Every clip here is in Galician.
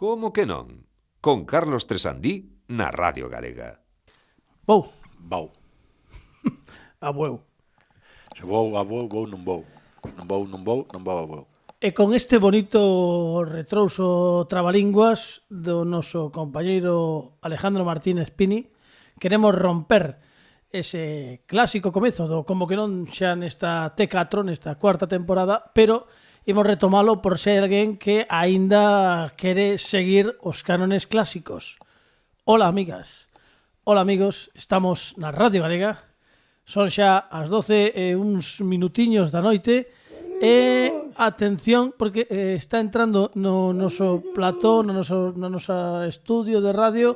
Como que non? Con Carlos Tresandí na Radio Galega. Vou. Vou. A vou. Se vou, a vou, vou, non vou. Non vou, non vou, non vou, a vou. E con este bonito retrouso trabalinguas do noso compañeiro Alejandro Martínez Pini, queremos romper ese clásico comezo do como que non xa nesta T4, nesta cuarta temporada, pero imos retomalo por ser alguén que aínda quere seguir os cánones clásicos. Hola, amigas. Hola, amigos. Estamos na Radio Galega. Son xa as 12 e uns minutiños da noite. E atención, porque está entrando no noso plató, no noso estudio de radio.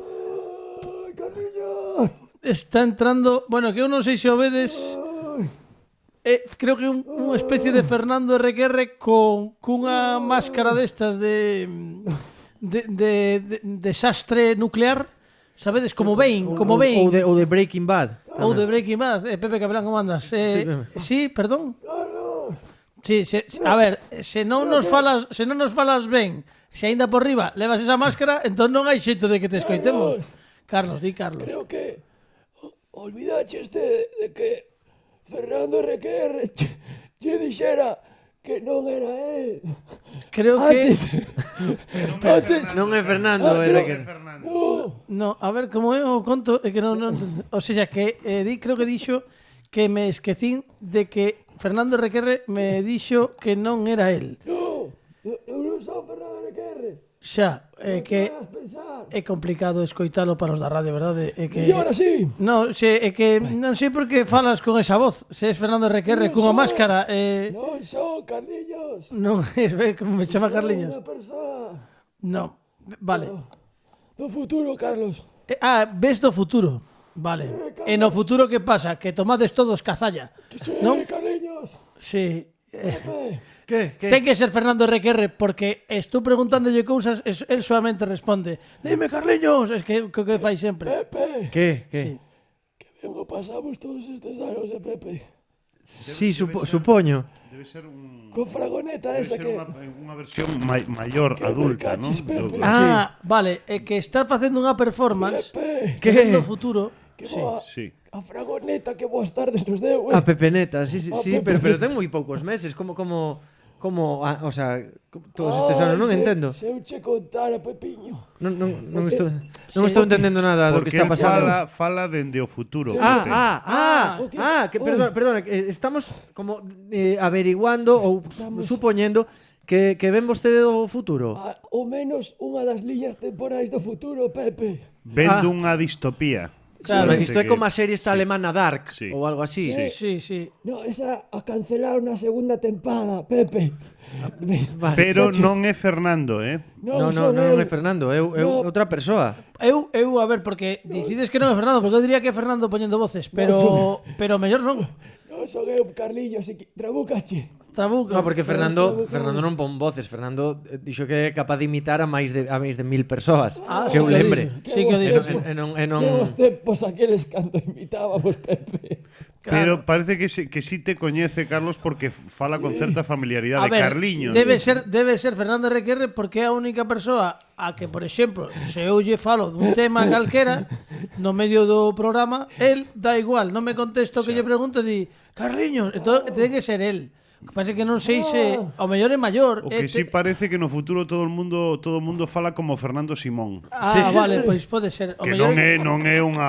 Está entrando, bueno, que eu non sei se o vedes. Creo que unha especie de Fernando RQR cunha máscara destas de desastre nuclear, sabedes, como Bane, ou de Breaking Bad. Ou de Breaking Bad. Pepe Capelán, como andas? Sí, perdón. Sí, a ver, se non nos falas ben, se aínda por riba levas esa máscara, entón non hai xeito de que te escoitemos. Carlos, di Carlos. Creo que olvidaches de que Fernando RQR che dixera que non era él. Creo que Antes Non é Fernando, é que... no, a ver, como é o conto, é que non, o sea, que creo que dixo que me esquecín de que Fernando RQR me dixo que non era él. No, eu non son Fernando RQR. Xa, é que Vas pensar. é complicado escoitalo para os da radio, verdade? É que E ahora sí. no, é que non sei por que falas con esa voz. Se es Fernando RQR cunha máscara, Non son Carliños. non é como me chama Carliños. Unha persoa No, vale. do futuro, Carlos. Ves do futuro. Vale. E no futuro que pasa? Que tomades todos cazalla. Sí, Non? Carliños. Sí. Pepe. Que? Ten que ser Fernando RQR porque estou preguntándolle cousas e el solamente responde: "Dime, Carliños", es que fai sempre. Pepe. Que? Sí. Que ben o pasamos todos estes anos, Pepe. Sí, supoño. Debe ser un... Con fragoneta Debe esa ser que... unha versión maior, adulta, non? cachis, Pepe. Vale, é que está facendo unha performance Pepe. que ven do futuro. Que Sí. boa. Sí. A fragoneta, que boas tardes nos deu, A Pepeneta, sí, Pepe. pero ten moi poucos meses, como o sea, todos estes anos, non entendo. Se eu che contara, Pepiño. Non estou entendendo nada do que Porque está el pasando. fala dende o futuro. Que perdona, estamos como averiguando ou supoñendo que ven vostede do futuro. Ao menos unha das liñas temporais do futuro, Pepe. Vendo unha distopía. Claro, Parece isto é que- como a serie esta sí. alemana Dark Sí. ou algo así. Sí. No, esa a cancelar na segunda tempada, Pepe. Vale. Pero non é Fernando, Non son é eu. Fernando, é No. outra persoa. Eu, a ver, porque dicides que non é Fernando, porque eu diría que é Fernando poñendo voces, pero mellor non. Non son eu, Carliños, trabucache. Trabuca. No, porque Fernando non pon voces. Fernando dixo que é capaz de imitar a máis de 1000 persoas. Que eu lembre. Sí que o dixo. E non Que os tempos aqueles cando imitábamos, Pepe. Pero parece que sí te coñece, Carlos, porque fala con certa familiaridade. A ver, Carliños. debe ser Fernando RQR porque é a única persoa a que, por exemplo, se eu lle falo dun tema calquera no medio do programa, el dá igual, non me contesto o que lle pregunto e di Carliños, entón ten que ser el. O que pasa é que non sei se ao mellor é maior. O que sí parece que no futuro todo o mundo fala como Fernando Simón. Vale, pois pode ser. O Que mellor non é unha...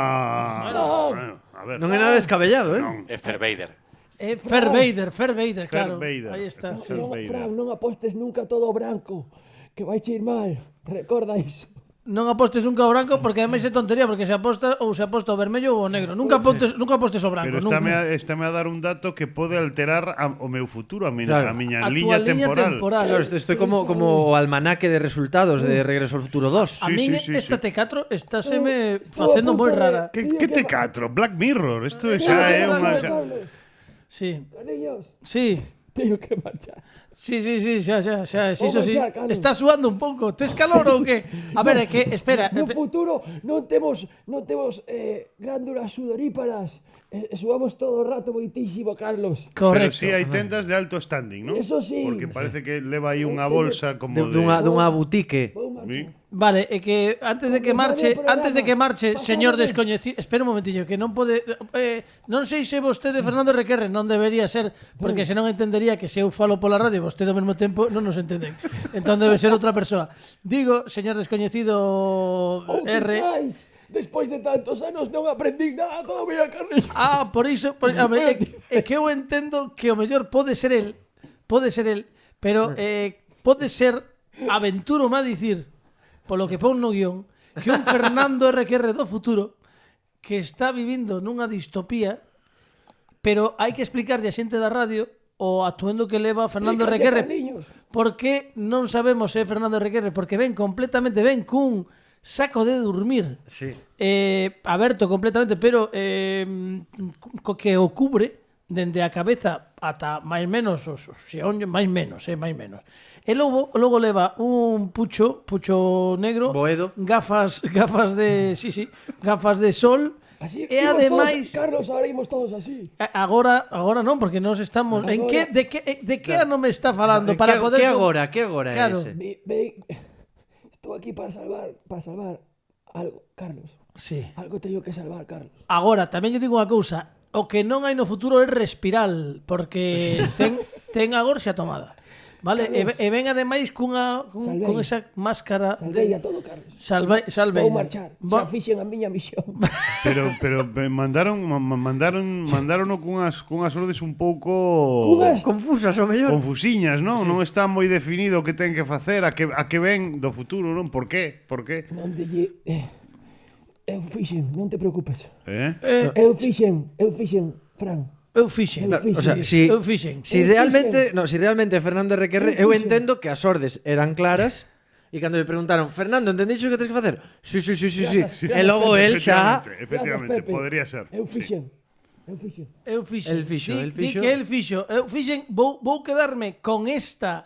A ver. Non é nada descabellado, É Fairbader. é Fer Vader, claro. Vader. Aí está. Fer Non, Vader. Fran, non apostes nunca todo branco, que vai che ir mal. Recorda iso. Non apostes nunca ao branco porque ademais é tontería porque se aposta o o vermello ou o negro. Nunca apostes ao branco, Pero nunca. estáme a dar un dato que pode alterar o meu futuro, a Claro. miña A liña túa liña temporal. Claro, estoy como o almanaque de resultados de Regreso ao Futuro 2. A Sí, min sí, esta sí. T4 estáse facendo moi rara. Que T4? Black Mirror. Isto xa é unha... Carlos, Sí. Carliños, Sí. teño que marchar. Sí, xa. Sí, Vou eso sí. marchar, Carlos. Estás suando un pouco. Tes calor ou que? A ver, é que, espera. No futuro non temos glándulas sudoríparas. Suamos todo o rato moitísimo, Carlos. Pero Correcto. sí hai tendas de alto standing, ¿no? Eso sí. Porque parece que leva aí unha bolsa como de... Dunha boutique. Vou marchar. Sí. Vale, é que antes de que Vamos a ver o programa. antes de que marche, Pásalo señor ben. descoñecido, espera un momentiño, que non pode non sei se vostede Fernando Requerre non debería ser, porque senón entendería que se eu falo pola radio e vostede ao mesmo tempo non nos entenden. Entón debe ser outra persoa. Digo, señor descoñecido R. Despois de tantos anos non aprendí nada todavía, Carlos. Por iso, a ver, é que eu entendo que o mellor pode ser el, pero pode ser aventuro má dicir, polo que pon no guión, que un Fernando RQR do futuro que está vivindo nunha distopía, pero hai que explicarlle a xente da radio o atuendo que leva Fernando Explícalle, RQR. Carliños. Por que non sabemos se é Fernando RQR? Porque ven cun saco de dormir Sí. aberto completamente, pero que o cubre dende a cabeza ata máis menos os xeonllos, máis menos. E logo leva un pucho negro, Boedo. gafas de gafas de sol. Así E imos ademais todos, Carlos, ahora imos todos así. agora non, porque nós estamos Agora. en que de que ano me está falando para poder Que agora Claro. é ese? Estou aquí para salvar algo, Carlos. Sí. Algo teño que salvar, Carlos. Agora, tamén lle digo unha cousa, o que non hai no futuro é respiral, porque ten a gorxa tomada. Vale, e ven ademais con esa máscara Salvei a todo, Carlos. Salvei. Vou marchar. Xa fixen a miña misión. Pero mandaron cunhas ordes un pouco Confusas, o mellor. confusiñas, non? Non está moi definido o que ten que facer, a que ven do futuro, non? Por qué? Non delle... Eu fixen, non te preocupes. Eh? Eu fixen, Fran. Eu fixen. O sea, Eu fixen. Si realmente Fernando RQR, eu entendo que as ordes eran claras e cando le preguntaron, Fernando, entendicho o que tens que facer? Sí. E logo el xa... Efectivamente, Pepe. podría ser. Eu fixen. El fixo. El fixo. Que el fixo. Eu fixen, vou quedarme con esta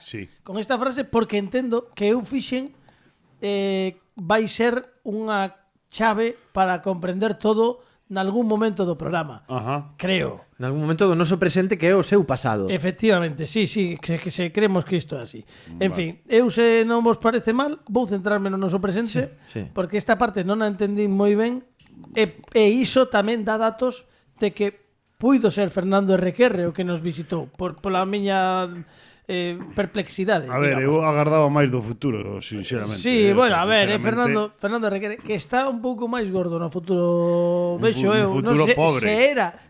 frase porque entendo que eu fixen vai ser unha chave para comprender todo nalgún momento do programa. Ajá. Creo. En algún momento do noso presente que é o seu pasado. Efectivamente, sí, que se creemos que isto é así. En fin, eu se non vos parece mal, vou centrarme no noso presente, Sí. porque esta parte non a entendí moi ben, e iso tamén dá datos de que puido ser Fernando RQR o que nos visitou, pola miña perplexidade. A ver, digamos. eu agardaba máis do futuro, sinceramente. Sí, bueno, a ver, sinceramente. Fernando RQR, que está un pouco máis gordo no futuro, vexo un eu, futuro non sei pobre.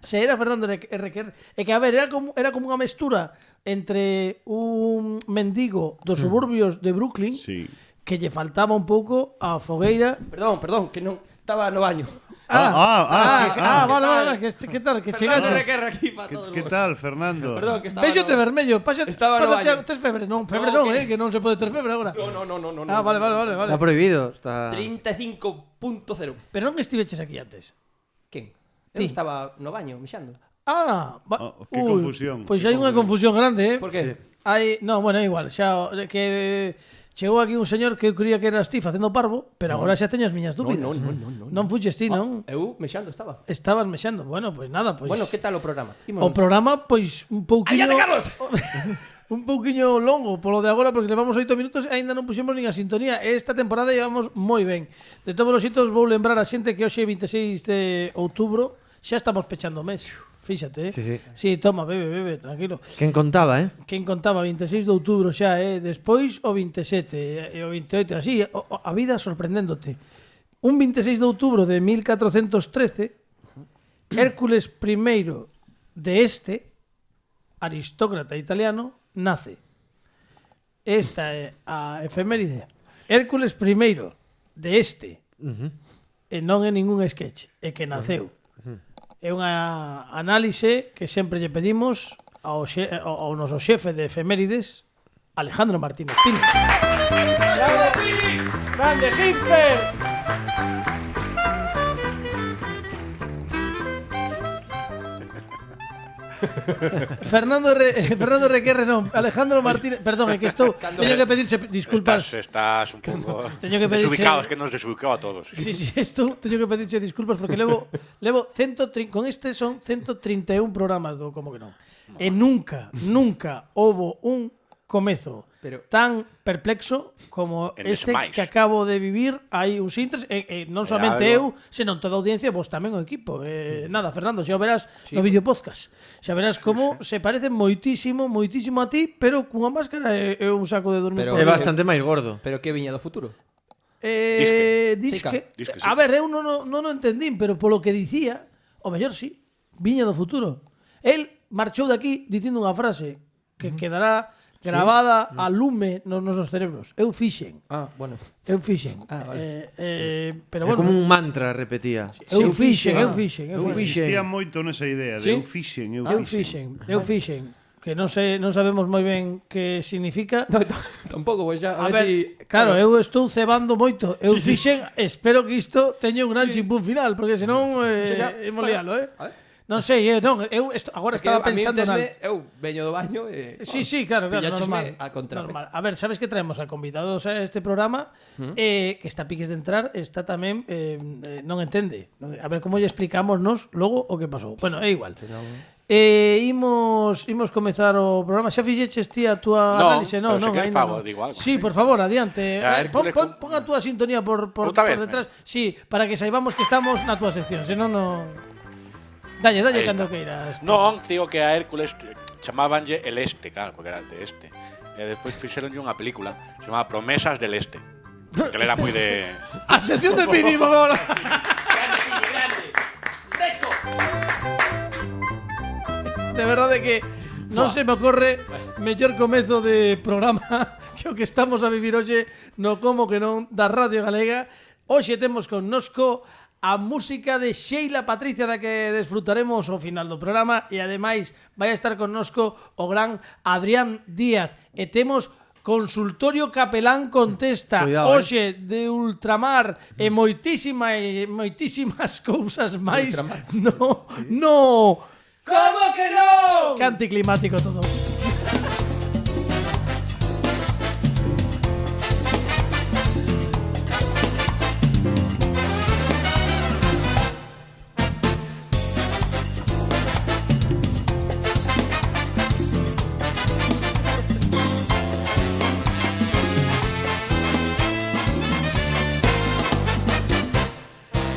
se era Fernando RQR, e que a ver, era como unha mestura entre un mendigo dos suburbios de Brooklyn, Sí. que lle faltaba un pouco a fogueira. Perdón, que non estaba no baño. Vale, que tal, que Fernando chegaste. Requerre aquí para todos ¿Qué vos. tal, Fernando? Perdón, que estaba Véxote no... vermello, Estaba no baño. tes febre, non, febre No, non, que- que non se pode ter febre agora. No. Vale. Está prohibido. Está... 35.0. Pero non estiveches aquí antes. Quen? Ti. Eu estaba no baño, mexando. Que confusión. Pois hai unha confusión grande, Por que? Bueno, é igual, xa que chegou aquí un señor que eu creía que eras ti facendo parvo, pero agora xa teño as miñas dúbidas. Non fuches ti, non? Eu mexando estaba. Estabas mexendo. Bueno, pois nada, pois. Bueno, que tal o programa? O programa, pois, un pouquiño... ¡Cállate, Carlos! un pouquiño longo polo de agora, porque levamos 8 minutos e aínda non puxemos nin a sintonía. Esta temporada llevamos moi ben. De todos os xeitos, vou lembrar a xente que hoxe é 26 de outubro, xa estamos pechando o mes. Fíxate, Sí, toma, bebe, tranquilo. Quen contaba, Quen contaba 26 de outubro xa, despois o 27 e o 28, así, a vida sorprendéndote. Un 26 de outubro de 1413, Hércules I de aristócrata italiano, nace. Esta é a efeméride. Hércules I de e non é ningún sketch, é que naceu. É unha análise que sempre lle pedimos ao noso xefe de efemérides, Alejandro Martínez Pini. ¡Grande hipster! Fernando Requerre non, Alejandro Martínez, perdón, é que estou teño que pedirche disculpas. Estás un pouco Teño que pedirche- desubicado, es que nos desubicó a todos. Sí, estou teño que pedirche disculpas porque levo 130, con este son 131 programas do como que non. E nunca houbo un comezo Pero- tan perplexo como En este desmais. que acabo de vivir. Hai uns intres, non somente eu, senón toda a audiencia, vos tamén o equipo. Nada, Fernando, xa o verás no vídeo podcast. Xa verás como se parece moitísimo a ti, pero cunha máscara e un saco de dormir. Pero- por É dentro. bastante máis gordo. Pero que viña do futuro? Disque. Disque, sí. A ver, eu non o entendín, pero polo que dicía, o mellor sí, viña do futuro. El marchou de aquí dicindo unha frase que quedará grabada a lume nos nosos cerebros. Eu fixen. Ah, bueno. Eu fixen. Ah, vale. Pero É bueno, como un mantra, repetía. eu fixen. Insistía moito nesa idea de Sí? eu fixen. Eu fixen. Que non sabemos moi ben que significa. No, tampouco, pois xa, A a ver ver, si... claro, eu estou cebando moito. Eu fixen, espero que isto teña un gran chimpún final, porque senón xa, imos bueno, lialo, a ver. Non sei, eu agora Es que estaba a mí pensando entesme, eu veño do baño e... Sí, claro, Pilláchesme normal. a contrape. Normal. A ver, sabes que traemos a convidados a este programa que está a piques de entrar, está tamén non entende. A ver como lle explicámonos logo o que pasou. Bueno, é igual. Imos comezar o programa. Xa fixeches ti a túa Non, análise? pero se queres aínda fago, non. digo algo. Sí, por favor, adiante. A Hércules Pon a túa sintonía por Outra vez, detrás. Sí, para que saibamos que estamos na túa sección, senón non. Dalle Ahí cando está. queiras. Non, digo que a Hércules chamábanlle el Este, claro, porque era de Este. E despois fixeronlle unha película, se chamaba Promesas del Este. Porque él era moi de... A sección de Pini, por favor. De verdade que non se me ocorre mellor comezo de programa que o que estamos a vivir hoxe no Como que non da Radio Galega. Hoxe temos connosco a música de Sheila Patricia, da que desfrutaremos ao final do programa, e ademais vai a estar connosco o gran Adrián Díaz, e temos Consultorio Capelán Contesta. Cuidado, Hoxe de ultramar e moitísimas cousas máis. Ultramar. No. Como que non? Que anticlimático todo.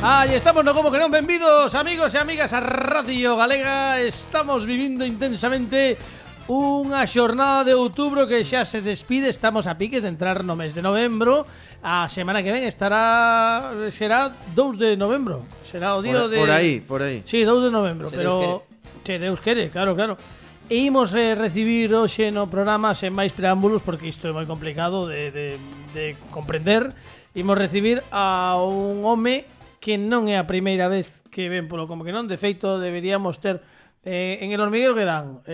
Aí estamos no Como que non. Benvidos, amigos e amigas, a Radio Galega. Estamos vivindo intensamente unha xornada de outubro que xa se despide. Estamos a piques de entrar no mes de novembro. A semana que ven será 2 de novembro. Será o día de... Por aí. Sí, 2 de novembro, Se pero Deus quere, claro. E imos recibir hoxe no programa sen máis preámbulos, porque isto é moi complicado de comprender. Imos recibir a un home que non é a primeira vez que ven polo Como que non. De feito, deberíamos ter en El Hormiguero que dan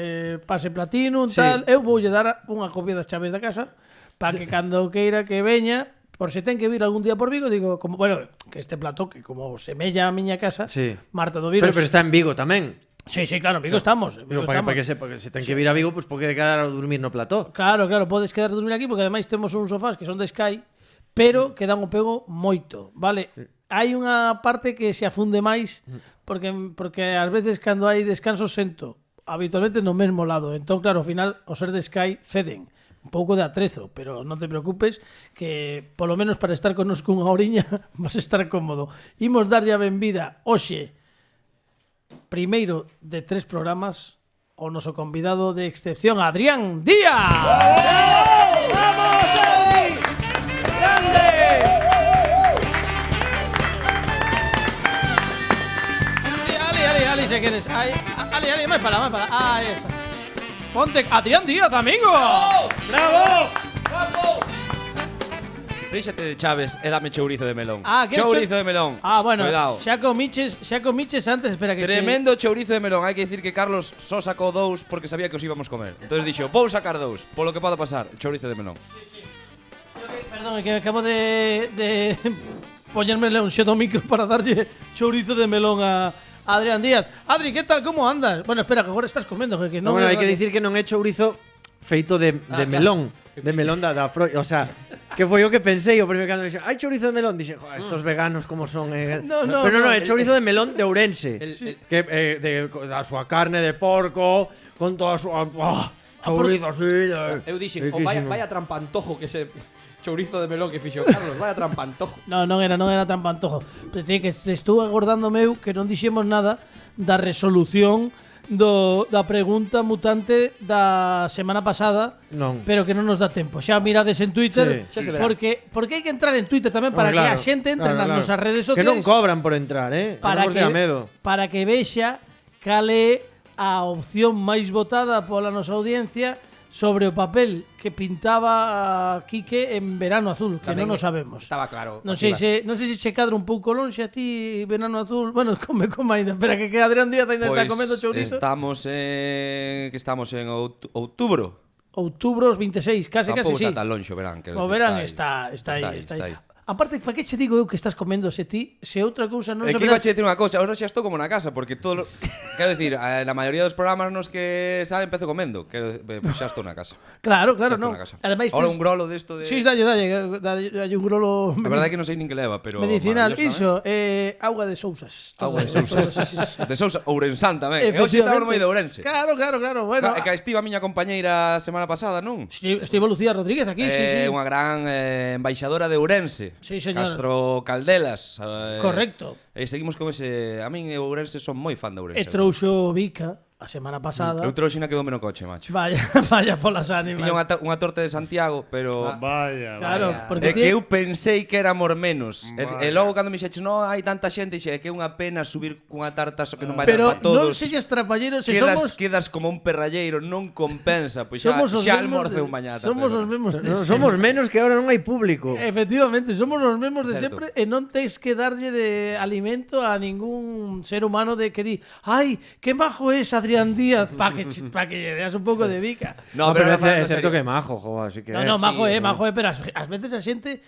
pase platinum, Sí. tal. Eu voulle dar unha copia das chaves da casa para que cando queira que veña, por se ten que vir algún día por Vigo, digo, como, bueno, que este plató que como semella a miña casa, Sí. Marta do Viros. Pero está en Vigo tamén. Sí, claro, en Vigo estamos. en Vigo Digo, para estamos. que sepa que se ten que vir a Vigo, pues pode quedar a dormir no plató. Claro, podes quedar a dormir aquí porque ademais temos uns sofás que son de Sky, pero que dan o pego moito, vale? Hai unha parte que se afunde máis porque ás veces cando hai descanso sento habitualmente no mesmo lado. Entón, claro, ao final o ser de Sky ceden un pouco de atrezo, pero non te preocupes que polo menos para estar connosco unha horiña vas a estar cómodo. Imos darlle a benvida hoxe, primeiro de 3 programas, o noso convidado de excepción, Adrián Díaz. ¡Vamos, Adri! ¡Grande! Sí, Ali, si quieres. Ali, máis para. Ahí está. Ponte Adrián Díaz, amigo. ¡Bravo! Fíxate de chaves e dame chourizo de melón. ¿quieres Chourizo de melón. Bueno, Cuidado. xa comiches antes, espera que Tremendo chourizo de melón. Hai que dicir que Carlos só sacou 2 porque sabía que os íbamos comer. Entonces dixo, vou sacar 2, polo que poda pasar, chourizo de melón. Perdón, que acabo de poñerme un xedo micro para darlle chourizo de melón a Adrián Díaz. Adri, ¿qué tal? ¿Cómo andas? Bueno, espera, que ahora estás comiendo, que non bueno, é hai que radio. dicir que non é chourizo feito de melón. De melón da o sea, que foi o que pensei o primeiro cando me dixo, hai chourizo de melón, dixe, joder, estos veganos como son, No, pero no, non, é chourizo de melón de Ourense, que da súa carne de porco, con toda a súa chourizo así. Eu dixen, riquísimo. vaya trampantojo que ese chourizo de melón que fixo Carlos, vaya trampantojo. Non era trampantojo. Pero que estou acordándome eu que non dixemos nada da resolución da pregunta mutante da semana pasada, Non. pero que non nos dá tempo. Xa mirades en Twitter, Sí, xa se verá. porque hai que entrar en Twitter tamén para Hombre, que a xente entre nas nosas redes Que sociais non cobran por entrar, para non vos dea medo. que vexa cal é a opción máis votada pola nosa audiencia sobre o papel que pintaba a Quique en Verano Azul, que Tamén non o sabemos. Estaba claro. Non sei se che cadra un pouco lonxe a ti Verano Azul. Bueno, come aínda, espera que Adrián Díaz aínda está comendo chourizo. Estamos en outubro. Outubro os 26, case Tampouco sí. está tan lonxe o verán. O verán está aí. Aparte, para que che digo eu que estás comendo se ti, se outra cousa non É que saberás... iba a dicir unha cousa, ahora xa estou como na casa, porque todo quero dicir, na maioría dos programas nos que sale empezo comendo, pues xa estou na casa. Claro, Xa estou non. na casa. Ademais, Ahora un grolo desto de Sí, dalle un grolo A verdade é que non sei nin que leva, pero medicinal. maravilloso, Iso, auga de Sousas. Agua de Sousas. De Sousa, Ourensán tamén. E hoxe estamos moi de Ourense. Claro. Bueno, É que estiva a miña compañeira a semana pasada, non? estivo Lucía Rodríguez aquí, sí. Unha gran embaixadora de Ourense. Sí, señor. Castro Caldelas. Correcto. E seguimos con ese... A min Ourense son moi fan de Ourense. E trouxo Vica a semana pasada. Eu trouxe na que dome no coche, macho. Vaya polas ánimas. Tiña unha torta de Santiago, pero... Vaya, Claro, vaya. porque É que eu pensei que éramos menos. Vaya. E logo cando me dixeches, no, hai tanta xente, dixe, é que é unha pena subir cunha tarta só que non vai Pero dar para todos. non sexas trapalleros, se somos Quedas como un perralleiro, non compensa. Pois xa, somos os xa mesmos almorceu de- mañá. Somos os mesmos de No, sempre. somos menos que ahora non hai público. Efectivamente, somos os mesmos de Certo. sempre e non tens que darlle de alimento a ningún ser humano de que di, ai, que majo es Adrián Díaz, pa que lle deas un pouco de Vica. No, pero pero é falando certo serio. que é majo, jo, así que No, majo pero ás veces a xente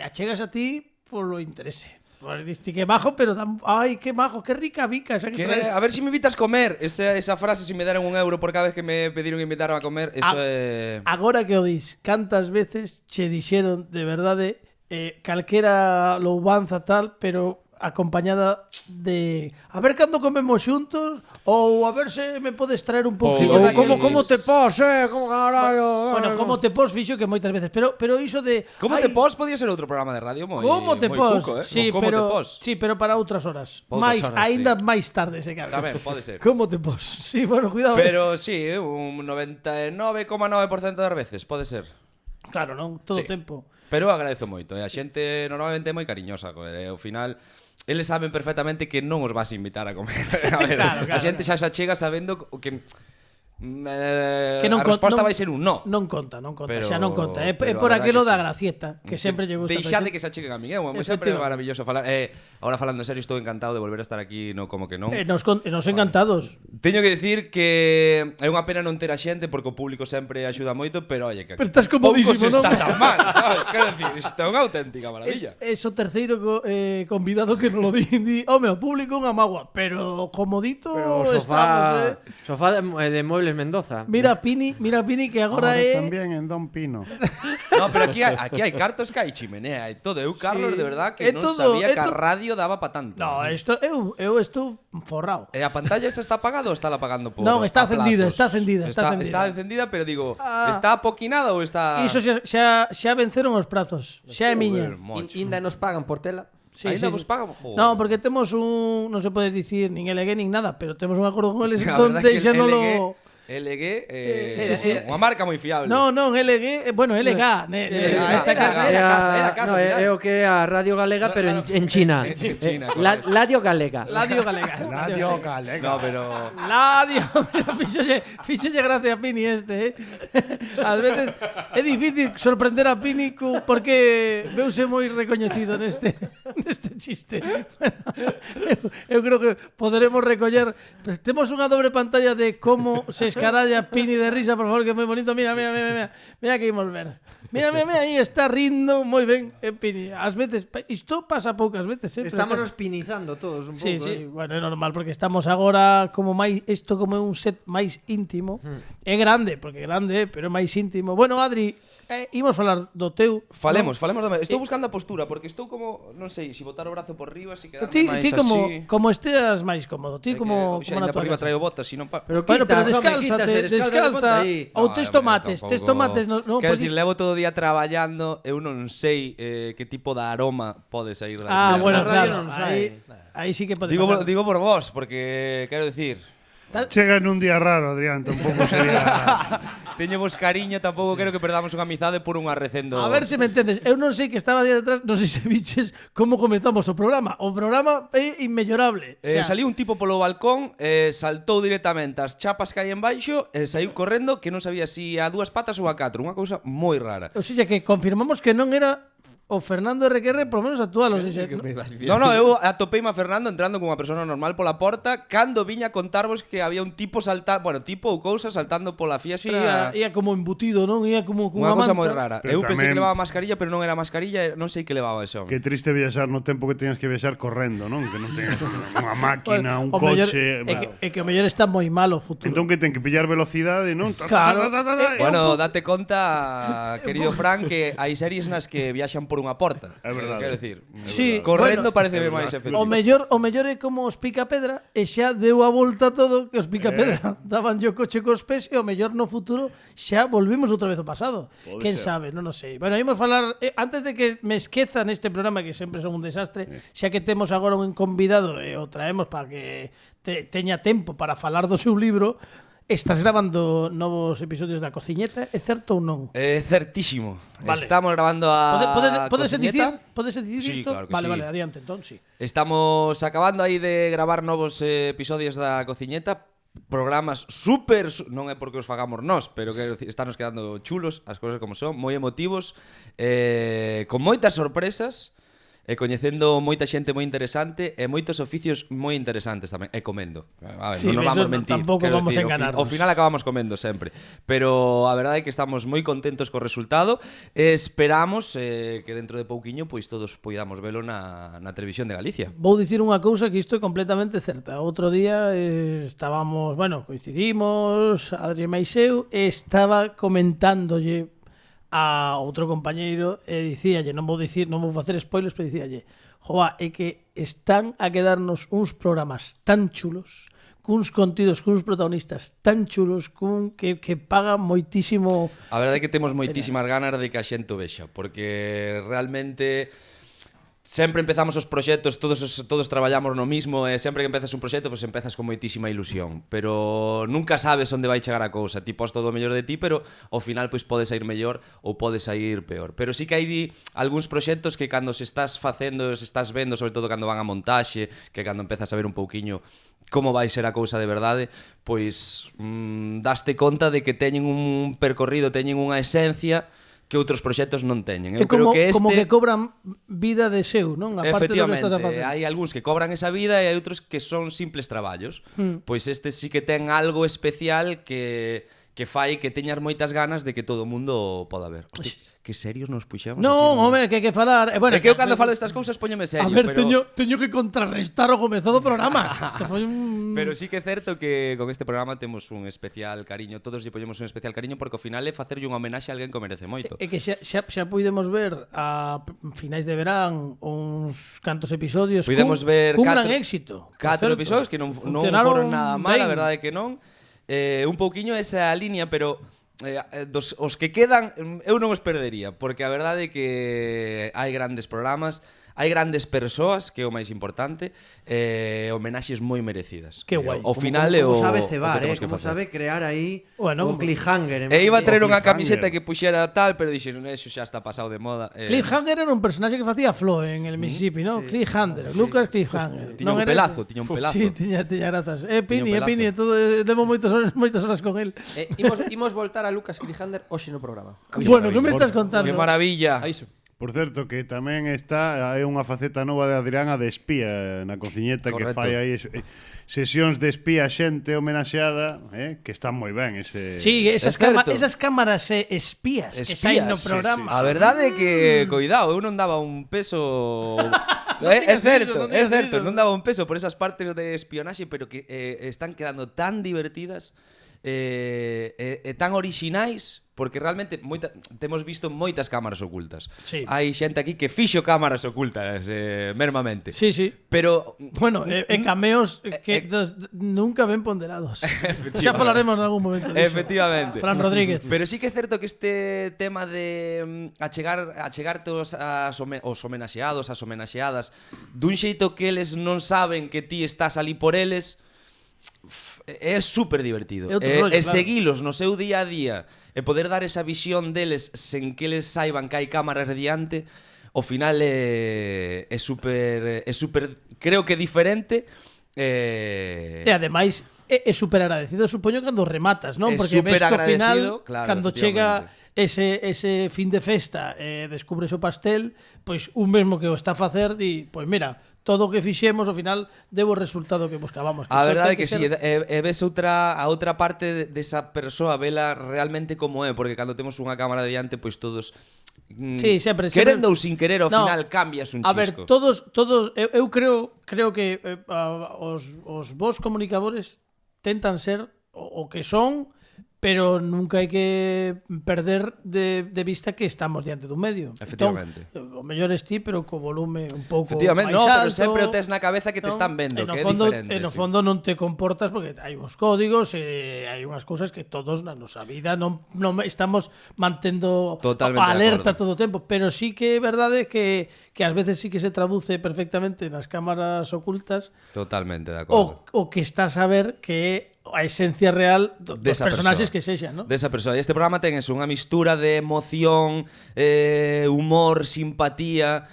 achegas a ti polo interese. Pues diste que majo, pero ai, que majo, que rica Vica esa que Que, traes. a ver si me invitas comer. Esa frase, si me deran €1 por cada vez que me pediron invitar a comer, eso é... Agora que o dis, cantas veces che dixeron de verdade calquera loubanza tal, pero acompañada de a ver cando comemos xuntos ou a ver se me podes traer un pouquinho Ou daqueles- como te pos, como carallo. Bueno, como te pos fixo que moitas veces, pero iso de ¿Cómo ai, te pos? Podía ser outro programa de radio moi Como te moi pos? cuco, Sí, ¿Cómo pero te pos? sí, pero para outras horas. Pa outras Mais horas, aínda sí. máis tarde se cabe. Tamén, pode ser. Como te pos? Sí, bueno, cuidado. Pero sí, un 99,9% das veces, pode ser. claro, non, todo o Sí. tempo. Pero agradezo moito, a xente normalmente é moi cariñosa, ao final eles saben perfectamente que non os vas a invitar a comer. A ver, Claro, a xente xa se chega sabendo que Que non a resposta non- vai ser un no. Non conta, Pero- xa non conta. É pero a por verdade aquilo que da sí. gracieta, que sempre lle gusta. Deixade que se acheguen a min, é sempre Efectivamente. maravilloso falar. Ahora falando en serio, estou encantado de volver a estar aquí, no como que non. Nos encantados. Teño que dicir que é unha pena non ter a xente porque o público sempre axuda moito, pero oye, que Pero estás pouco comodísimo, se non? está tan mal, sabes? Quero dicir, isto é unha auténtica maravilla. Es o terceiro convidado que nos lo di. Home, o público unha magua, pero comodito Pero o estamos, sofá de Muebles Mendoza. Mira Pini que agora Ahora é también en Don Pino. No, pero aquí hai cartos que hai chimenea e todo. Eu, Carlos, de verdad É que non todo- sabía é que a todo- radio daba pa tanto. No, eu estou forrado. E a pantalla esa está apagada ou está apagando por Non, está a encendida, plazos? está encendida, está encendida. Está encendida, pero digo, Ah. está apoquinada ou está... Iso xa venceron os prazos. Xa é miña. Inda nos pagan por tela. Sí. Ainda vos pagan? Joder. No, porque temos non se pode dicir nin LG nin nada, pero temos un acordo con eles, A entón verdade que deixánolo... LG, sí. unha marca moi fiable. Non, LG, bueno, LG, nesta casa. era casa, no, final. é o que é a Radio Galega, pero en China. En China, Radio Galega. Ladio Galega. Radio Galega. No, pero... Ladio, fíxolle gracia a Pini este, Ás veces é difícil sorprender a Pini porque veuse moi recoñecido neste este chiste. Eu creo que poderemos recoller. Pues, temos unha dobre pantalla de como se escaralla Pini de risa, por favor, que é moi bonito. Mira que imos ver. Mira, aí está rindo moi ben, Pini. Ás veces, isto pasa poucas veces, Estamos nos pinizando todos un pouco. Sí, bueno, é normal, porque estamos agora como máis, isto como é un set máis íntimo. É grande, porque é grande, pero é máis íntimo. Bueno, Adri, imos falar do teu. Falemos do meu. Estou buscando a postura, porque estou como, non sei, se botar o brazo por riba, se quedarme Ti máis como esteas máis cómodo. Ti como na na por tua riba casa. traio botas, sino Pero quítase, descalza. aí. Ou tes tomates, no Quero dicir, levo todo o día traballando, eu non sei que tipo de aroma pode sair da bueno, Na radio claro, non sai. aí sí que pode Digo pasar. por vos, porque quero dicir, Chega nun día raro, Adrián, tampouco sería... teño vos cariño, tampouco quero que perdamos unha amizade por unha recendo. A ver se me entendes. Eu non sei que estaba aí detrás, non sei se viches como comezamos o programa. O programa é inmellorable. O sea, Saliu un tipo polo balcón, saltou directamente as chapas que hai en baixo e saiu correndo que non sabía si a dúas patas ou a catro, unha cousa moi rara. o sea que confirmamos que non era o Fernando RQR, por lo menos actual, o sea, No, eu atopeime a Fernando entrando como unha persona normal pola porta cando viña a contarvos que había un tipo saltando, bueno, tipo ou cousa saltando pola sí, fiestra. ia como embutido, non? Ia como Unha cunha cosa manta. moi rara. Pero Eu pensei tamén- que levaba mascarilla, pero non era mascarilla, non sei que levaba ese home. Que triste viaxar no tempo que teñas que viaxar correndo, non? Que non teñas unha máquina, un O mellor- coche... é que o mellor está moi malo o futuro. Entón que ten que pillar velocidade, non? Claro. Bueno, date conta, querido Fran, que hai series nas que viaxan por unha porta. É verdade. Quero dicir, Sí, correndo bueno, parece é máis verdade. efectivo. O mellor é como os Picapedra e xa deu a volta todo que os Picapedra daban yo coche cos pés e o mellor no futuro xa volvimos outra vez ao pasado. Pode Quen ser. sabe, non o sei. Bueno, imos falar antes de que me esqueza neste programa que sempre son un desastre, xa que temos agora un convidado e o traemos para que teña tempo para falar do seu libro. Estás grabando novos episodios da Cociñeta, é certo ou non? Certísimo. Vale. Estamos grabando a Podese Cociñeta. dicir Sí, isto? claro que Vale, sí. adiante, entón, sí. Estamos acabando aí de gravar novos episodios da Cociñeta. Programas super, non é porque os fagamos nós, pero que estános quedando chulos, as cousas como son, moi emotivos, con moitas sorpresas, e coñecendo moita xente moi interesante e moitos oficios moi interesantes tamén, e comendo. A ver, Sí, non nos eso vamos non- mentir. tampouco quero vamos a dicir, enganarnos. Ao final acabamos comendo sempre, pero a verdade é que estamos moi contentos co resultado e esperamos que dentro de pouquiño pois todos poidamos velo na televisión de Galicia. Vou dicir unha cousa que isto é completamente certa. Outro día estábamos, bueno, coincidimos, Adri e eu, e estaba comentándolle a outro compañeiro e dicíalle, non vou facer spoilers, pero dicíalle, joa, é que están a quedarnos uns programas tan chulos, cuns contidos, cuns protagonistas tan chulos, que paga moitísimo. A verdade é que temos moitísimas ganas de que a xente o vexa, porque realmente sempre empezamos os proxectos, todos traballamos no mismo e sempre que empezas un proxecto, pois empezas con moitísima ilusión, pero nunca sabes onde vai chegar a cousa. Ti pos todo o mellor de ti, pero ao final pois pode sair mellor ou pode sair peor. Pero sí que hai algúns proxectos que cando se estás facendo, se estás vendo, sobre todo cando van a montaxe, que cando empezas a ver un pouquiño como vai ser a cousa de verdade, pois daste conta de que teñen un percorrido, teñen unha esencia que outros proxectos non teñen. É Eu creo que como que cobran vida de seu, non? A parte do que estás a facer. Hai algúns que cobran esa vida e hai outros que son simples traballos. Pois este sí que ten algo especial que fai que teñas moitas ganas de que todo o mundo poda ver. Hostia, que serios nos puxemos Non, así, home, que hai que falar. Bueno, É que eu cando falo destas cousas póñome serio, a ver, pero... teño que contrarrestar o comezo do programa. Isto foi un... Pero sí que é certo que con este programa temos un especial cariño, todos lle poñemos un especial cariño porque ao final é facerlle unha homenaxe a alguén que o merece moito. É que xa puidemos ver a finais de verán uns cantos episodios Puidemos ver cun gran éxito. 4 episodios que non foron nada mal, a verdade é que non. Un pouquiño esa liña, pero os que quedan eu non os perdería, porque a verdade é que hai grandes programas, hai grandes persoas, que é o máis importante, homenaxes moi merecidas. Que guai. O final é o Como sabe o cebar, que temos que como facer. sabe crear aí Bueno, o cliffhanger. E iba a traer unha cliffhanger. camiseta que puxera tal, pero dixeron, eso xa está pasado de moda. Cliffhanger era un personaxe que facía Flo en el Mississippi, ¿no? Cliffhanger, Lucas Cliffhanger. Tiña un Non era pelazo, ese? tiña un pelazo. Sí, tiña grazas. Tiña Pini, un Pini, pelazo. todo, levo moitas horas con él. Imos voltar a Lucas Cliffhanger hoxe no programa. Bueno, que me estás contando? ¡Qué maravilla! A iso. Por certo, que tamén está hai unha faceta nova de Adrián a de espía na cociñeta. Correcto. Que fai aí sesións de espía a xente homenaxeada, que están moi ben ese. Sí, esas, É certo. esas cámaras espías que saen no programa. A verdade é que, cuidado, eu non daba un peso... É certo, non daba un peso por esas partes de espionaxe, pero que están quedando tan divertidas e tan orixinais, porque realmente temos visto moitas cámaras ocultas. Sí. Hai xente aquí que fixo cámaras ocultas mermamente. Sí, sí. Pero Bueno, cameos que nunca ven ponderados. Xa falaremos en algún momento disso. Efectivamente. Fran Rodríguez. Pero sí que é certo que este tema de achegarte os homenaxeados, as homenaxeadas, dun xeito que eles non saben que ti estás ali por eles, é super divertido. É outro rollo, e claro. seguilos no seu día a día e poder dar esa visión deles sen que eles saiban que hai cámaras diante, ao final é super creo que diferente. E ademais é super agradecido, supoño, cando rematas, non? É Porque ves que ao final, superagradecido, claro, cando chega ese fin de festa descubres o pastel, pois un mesmo que o está a facer di, pois mira, todo o que fixemos ao final debo o resultado que buscábamos. A verdade é que si, ves a outra parte desa persoa, vela realmente como é, porque cando temos unha cámara diante, pois todos sí, sempre querendo ou sin querer, ao No, final cambias un a chisco. ver, todos eu creo que os vos comunicadores tentan ser o que son, pero nunca hai que perder de vista que estamos diante dun medio. Efectivamente. Entón, o mellor es ti, pero co volume un pouco Efectivamente, máis no, alto. pero sempre o tes na cabeza que te están vendo, que é diferente. E no sí. fondo non te comportas porque hai uns códigos e hai unhas cousas que todos na nosa vida non estamos mantendo Totalmente alerta de acordo. todo o tempo, pero sí que é verdade que ás veces sí que se traduce perfectamente nas cámaras ocultas Totalmente de acordo. o que estás a ver que é a esencia real dos Desa personaxes persoa. que sexan, ¿no? Desa persoa. E este programa ten eso, unha mistura de emoción, humor, simpatía,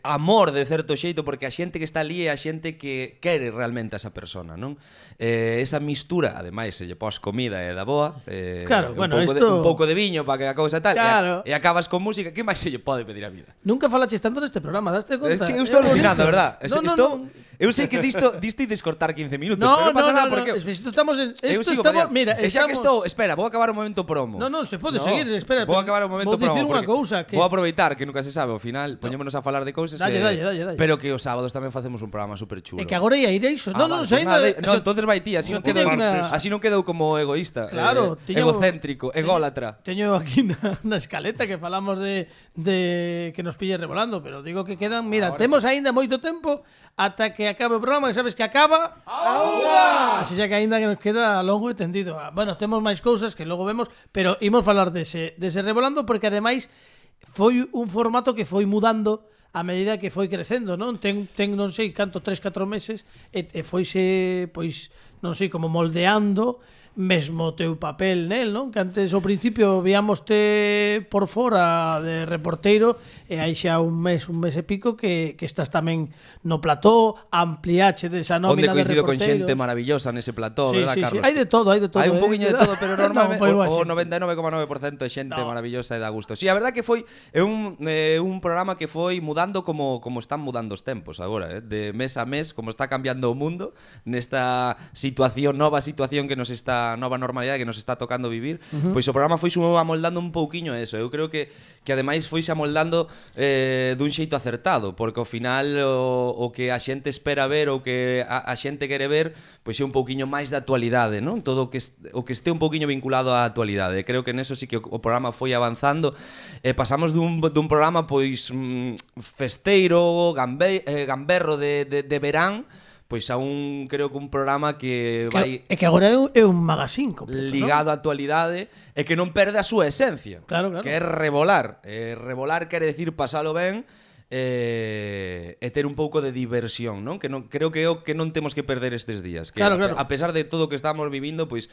amor de certo xeito, porque a xente que está ali é a xente que quere realmente a esa persona, non? Esa mistura, ademais, se lle pos comida e da boa, Claro, bueno, un pouco de viño para que a cousa tal, Claro. e acabas con música, que máis se lle pode pedir a vida? Nunca falaches tanto neste programa, daste conta? Sí, eu estou alucinando, verdad? No. Eu sei que disto ides cortar 15 minutos, No, pero non pasa nada no, porque... Isto estamos en... Eu Isto sigo estamos... para allá. Mira, E xa que estamos... estou, espera, vou acabar o momento promo. No, se pode No, seguir, espera. Vou acabar o momento vou promo. dicir unha porque cousa que... Vou aproveitar, que nunca se sabe, ao final poñémonos a falar de cousas. Dalle. Pero que os sábados tamén facemos un programa super chulo. É que agora ia ir a iso. Ah, Non, vale, se pues ainda... nada, no, entonces vai ti, así eso non quedou, martes. así non quedou como egoísta, Claro, egocéntrico, ególatra. Teño aquí na escaleta que falamos de que nos pille revolando, pero digo que quedan, mira, temos aínda moito tempo ata que acabe o programa, que sabes que acaba así xa que aínda que nos queda longo e tendido. Bueno, temos máis cousas que logo vemos, pero imos falar dese revolando porque ademais foi un formato que foi mudando a medida que foi crecendo, non? Ten non sei canto 3-4 meses e foise, pois, non sei, como moldeando mesmo o teu papel nel, non? Que antes ao principio víamoste por fora de reporteiro e aí xa un mes e pico que estás tamén no plató, ampliache desa Onde nómina de coincido con reporteiros. xente maravillosa nese plató, Sí, verdad, sí, Carlos? hai de todo, Hai un poquinho de todo, pero normalmente No, o 99,9% de xente maravillosa e da gusto. Si, a verdad que foi un programa que foi mudando como están mudando os tempos agora, de mes a mes, como está cambiando o mundo nesta nova situación que nos está, nova normalidade que nos está tocando vivir. Pois o programa foi amoldando un pouquiño eso. Eu creo que ademais foi amoldando dun xeito acertado, porque ao final o que a xente espera ver, o que a xente quere ver, pois é un pouquiño máis da actualidade, non? Todo o que este un pouquiño vinculado á actualidade. Creo que neso sí que o programa foi avanzando. Pasamos dun programa pois festeiro, gamberro de verán, pois a creo que un programa que vai É que agora é un magazín completo, ligado á actualidade e que non perde a súa esencia. Claro. Que é revolar. Revolar quere decir pasalo ben e ter un pouco de diversión, non? Que non creo que é o que non temos que perder estes días. Que Claro. A pesar de todo o que estamos vivindo, pois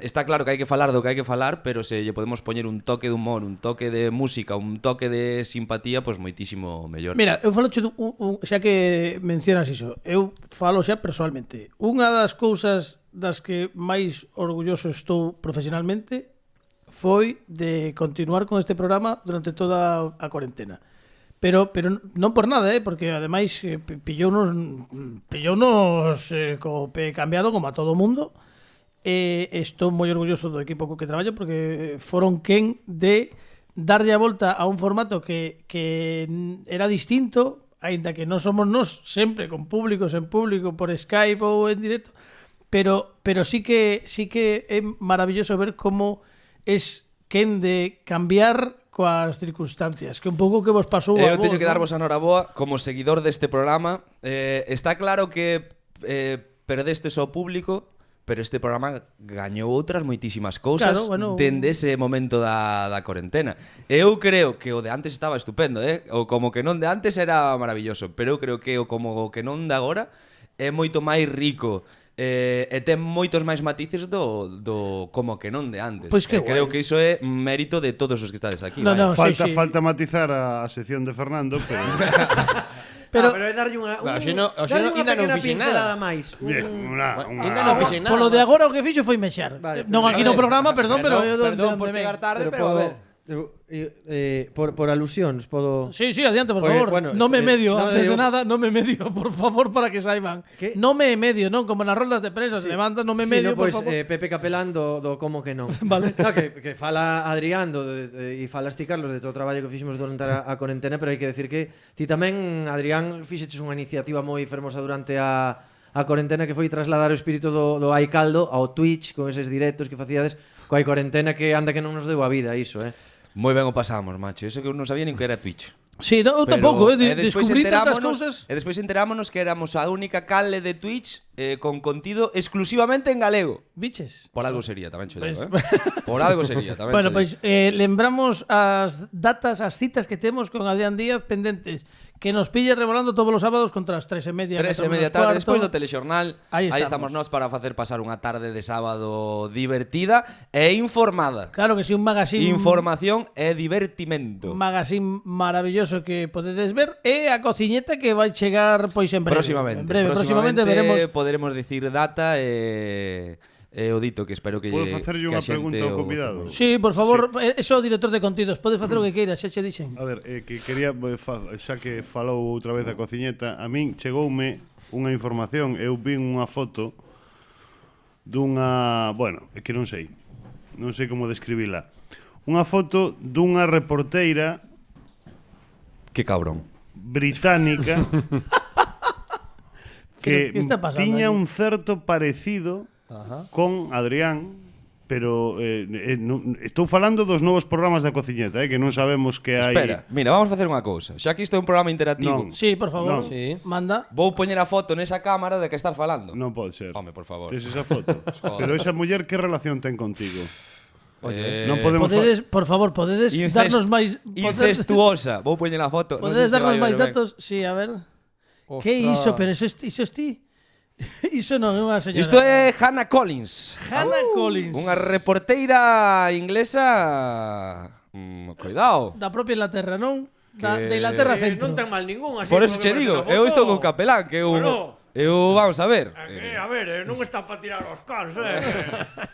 está claro que hai que falar do que hai que falar, pero se lle podemos poñer un toque de humor, un toque de música, un toque de simpatía, pois moitísimo mellor. Mira, eu falo xa que mencionas iso, eu falo xa personalmente. Unha das cousas das que máis orgulloso estou profesionalmente, foi de continuar con este programa durante toda a cuarentena. Pero non por nada, porque ademais pillounos co pé cambiado como a todo o mundo. Estou moi orgulloso do equipo co que traballo porque foron quen de darlle a volta a un formato que era distinto, aínda que non somos nós sempre con públicos en público por Skype ou en directo, pero sí que é maravilloso ver como es quen de cambiar coas circunstancias, que un pouco que vos pasou a Eu vos, teño que ¿no? darvos a noraboa como seguidor deste programa. Está claro que perdestes ao público, pero este programa gañou outras moitísimas cousas dende ese momento da cuarentena. Eu creo que o de antes estaba estupendo, o como que non de antes era maravilloso, pero eu creo que o como que non de agora é moito máis rico. E ten moitos máis matices do como que non de antes. Pois que creo guai. que iso é mérito de todos os que estades aquí. No, vaya. no, Falta matizar a sección de Fernando, pero Pero pero é darlle unha Claro, xe non pequena ainda non fixen pincelada nada. máis. bien, Ainda non fixen nada. polo de agora o que fixo foi mexar. Vale, Non aquí no programa, perdón, pero eu Perdón por chegar tarde, pero a ver. Por alusións, podo... Sí, adiante, por Porque, favor. bueno, no me medio, non antes de eu- nada, no me medio, por favor, para que saiban. Que? No me medio, non? Como nas roldas de prensa, se levantan, no me Sí, medio, no, pois, por favor. Pepe Capelán do como que non. Vale. No, que fala Adrián e falas ti, Carlos, de todo o traballo que fixemos durante a cuarentena, pero hai que decir que ti tamén, Adrián, fixeches unha iniciativa moi fermosa durante a cuarentena que foi trasladar o espírito do Hai Caldo ao Twitch con eses directos que facíades coa cuarentena que anda que non nos deu a vida iso, Moi ben o pasamos, macho. Eso que eu non sabía nin que era Twitch. Sí, no, eu Pero- tampouco, e despois descubrí tantas enterámonos- cousas. E despois enterámonos que éramos a única canle de Twitch con contido exclusivamente en galego. Biches. Por algo sería, tamén cho digo, Pues- Por algo sería, tamén Bueno, cho pois lembramos as datas, as citas que temos con Adrián Díaz pendentes, que nos pille revolando todos os sábados contra as 3:30. 3:30 tarde, despois do telexornal. Aí Aí estamos. estamos nós para facer pasar unha tarde de sábado divertida e informada. Claro que sí, un magazine Información e divertimento. magazine maravilloso que podedes ver e a cociñeta que vai chegar pois en breve. Próximamente. En breve, próximamente veremos. Poderemos dicir data e o dito que espero que Podo facerlle unha que a xente pregunta ao o- convidado? Sí, por favor, eso o director de contidos, podes facer o que queiras, xa che dixen. A ver, que quería, xa que falou outra vez a cociñeta, a min chegoume unha información, eu vi unha foto dunha, bueno, é que non sei como describila. Unha foto dunha reporteira Que cabrón. británica que ¿Qué está pasando tiña aquí? un certo parecido con Adrián, pero estou falando dos novos programas da cociñeta, que non sabemos que hai. Espera, mira, vamos a facer unha cousa. Xa que isto é un programa interactivo. Non. Sí, por favor. No. Sí. Manda. Vou poñer a foto nesa cámara de que estás falando. Non pode ser. Home, por favor. Tes esa foto. Pero esa muller que relación ten contigo? Oye, Non podemos Podedes, por favor, podedes darnos máis incestuosa. Vou poñer a foto. Non sei Podedes se darnos vai máis ver ben. datos? Sí, a ver. Que iso? Pero iso es ti? Iso non é unha señora. Isto é Hannah Collins. Hannah Collins. Unha reporteira inglesa. Cuidado. Da propia Inglaterra, non? Que- De Inglaterra centro. Non ten mal ningún, así Por eso como che que digo, ves na eu foto. estou con Capelán, que eu Bueno. vamos a ver. A ver, non está para tirar os cans,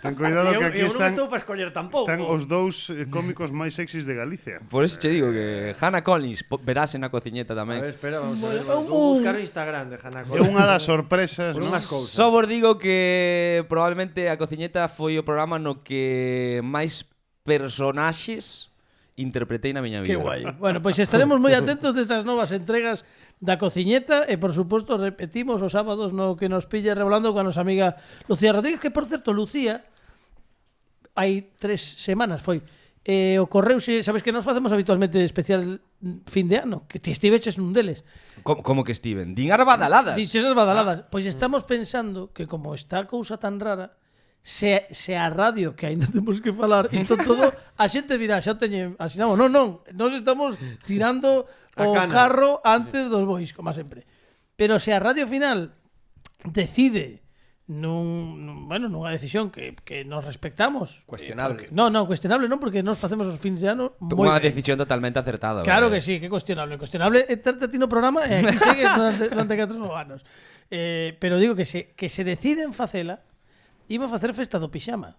Ten cuidado que aquí eu non están estou para escoller tampouco. os dous cómicos máis sexys de Galicia. Por eso che digo que Hannah Collins verás na cociñeta A ver, tamén. espera, vamos a ver. Bueno, Vou buscar o Instagram de Hannah É Collins. unha das sorpresas, Por non? unhas cousas. Só vos digo que probablemente a cociñeta foi o programa no que máis personaxes interpretei na miña vida. Que guai. Bueno, pois estaremos moi atentos destas novas entregas da cociñeta e, por suposto, repetimos os sábados no que nos pilla revolando con a nosa amiga Lucía Rodríguez, que, por certo, Lucía, hai 3 semanas foi, ocorreuse, sabes que nos facemos habitualmente especial fin de ano, que ti estiveches nun deles. Como que Steven? Din as badaladas. Diches as badaladas. Pois estamos pensando que como está a cousa tan rara, se a radio, que aínda temos que falar, isto todo, a xente dirá, xa o teñen asinamos. Non, nós estamos tirando A o cana. carro antes dos bois, como sempre. Pero se a radio final decide nunha decisión que nos respectamos. Cuestionable. Non, cuestionable non, porque nos facemos os fins de ano moi Unha ben. decisión totalmente acertada. Claro vale. que sí, que cuestionable. Cuestionable é terte a ti no programa e aquí segue durante 4 anos. Pero digo que se deciden facela, imos facer festa do pixama.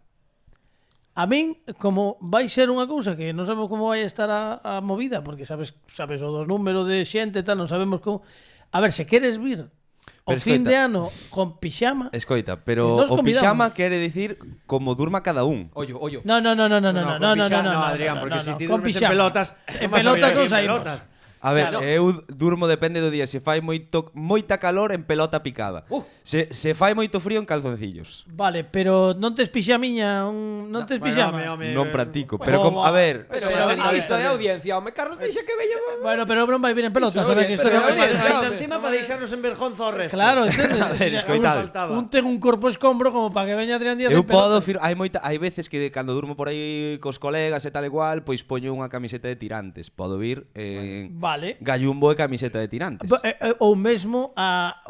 A min, como vai ser unha cousa que non sabemos como vai estar a movida, porque sabes o do número de xente e tal, non sabemos como... A ver, se queres vir o Pero fin escoita. de ano con pixama... Escoita, pero Nos o convidamos. pixama quere dicir como durma cada un. Ollo, ollo. No, Adrián, porque si ti con duermes en pixama. pelotas, En pelotas non en saímos. pelotas. A ver, Claro. eu durmo depende do día. Se fai moita calor en pelota picada. Se fai moito frío en calzoncillos. Vale, pero non tes pixamiña, non tes pixama. Non practico, pero a ver, Pero isto é audiencia, home, Carlos, deixa que veña. Bueno, pero non vai vir en pelotas, Iso, sabe oye, que pero isto oye, non- claro. Encima para deixarnos en vergonza ao resto. Claro, entendes? A ver, escoitade. Un ten un corpo escombro como para que veña Adrián Díaz eu en pelotas. podo hai veces que cando durmo por aí cos colegas e tal igual, pois poño unha camiseta de tirantes. Podo vir en Vale. gallumbo e camiseta de tirantes. Ou mesmo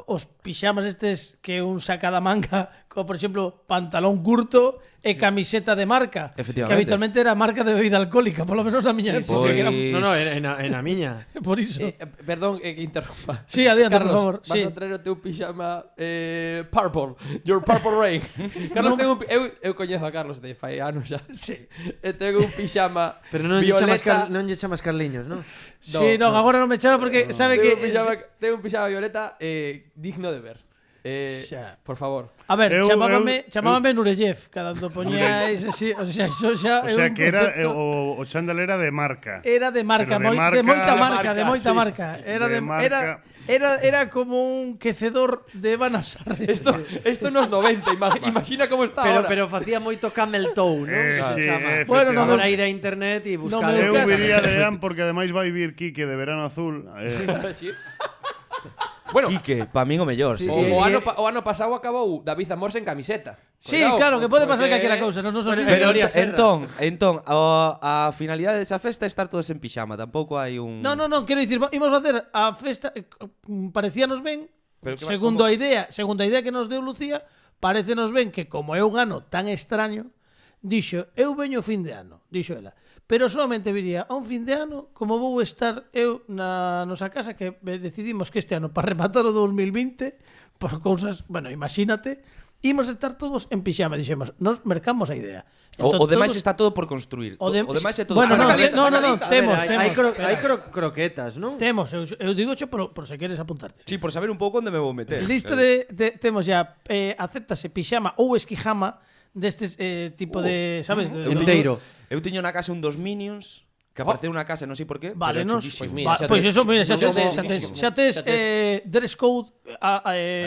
os pixamas estes que un saca da manga, como por exemplo pantalón curto e camiseta de marca, que Efectivamente. habitualmente era marca de bebida alcohólica, polo menos na miña época. Pois- que era- No, en a miña. Por iso. Perdón, que interrumpa. Sí, adiante, Carlos, por favor. vas Sí. a traer o teu pijama purple, your purple rain. Carlos ten eu coñezo a Carlos de fai anos xa. Sí. E ten un pijama Pero non lle chamas, violeta. non lle chamas Carliños, non? Sí, non, agora non me chama porque sabe que Ten un pijama violeta digno de ver. Xa. Por favor. A ver, Eu- chamábame Nureyev cando poñía ese sí, o sea, iso xa O é sea, un que era concepto- o chándal era de marca. Era de marca, Pero de de moita marca- marca, de moita marca. Era De marca. Era como un quecedor de Banasarre. Esto nos 90, imagina como está ahora. Pero facía moito camel toe, non? Sí, Chama. Bueno, no Agora me- ir a internet e no buscar. me Eu caso. viría de Leán porque ademais vai vir Quique de Verano Azul. Sí. Bueno, Quique, pa min o mellor, sí. o ano pasado acabou David Amor sen camiseta. Sí, Cuidado, claro, que pode pasar porque- calquera cousa, non son Pero Gloria Serra. entón, a finalidade desa festa é estar todos en pixama, tampouco hai un... No, quero dicir, imos facer a festa, parecíanos ben, Pero que segundo a idea que nos deu Lucía, parécenos ben que como é un ano tan extraño, dixo, eu veño fin de ano, dixo ela, pero solamente viría a un fin de ano como vou estar eu na nosa casa, que decidimos que este ano, para rematar o 2020, por cousas, bueno, imagínate, imos estar todos en pixama, dixemos, nos mercamos a idea. O demais todos- está todo por construir. O demais é todo... Bueno, Saca no, lista, no, saca no, lista. A ver, temos, Hai croquetas, non? Temos, eu digo xo por se queres apuntarte. Sí, por saber un pouco onde me vou meter. Lista de temos ya acéptase pixama ou esquijama destes tipo de, sabes, de, Enteiro. Eu tiño na casa un dos Minions que apareceu na casa, non sei por qué, Vale, pero é nos, chulísimo. Pois mira, xa pois tes- eso, mira, xa non tes, como- xa tes dress code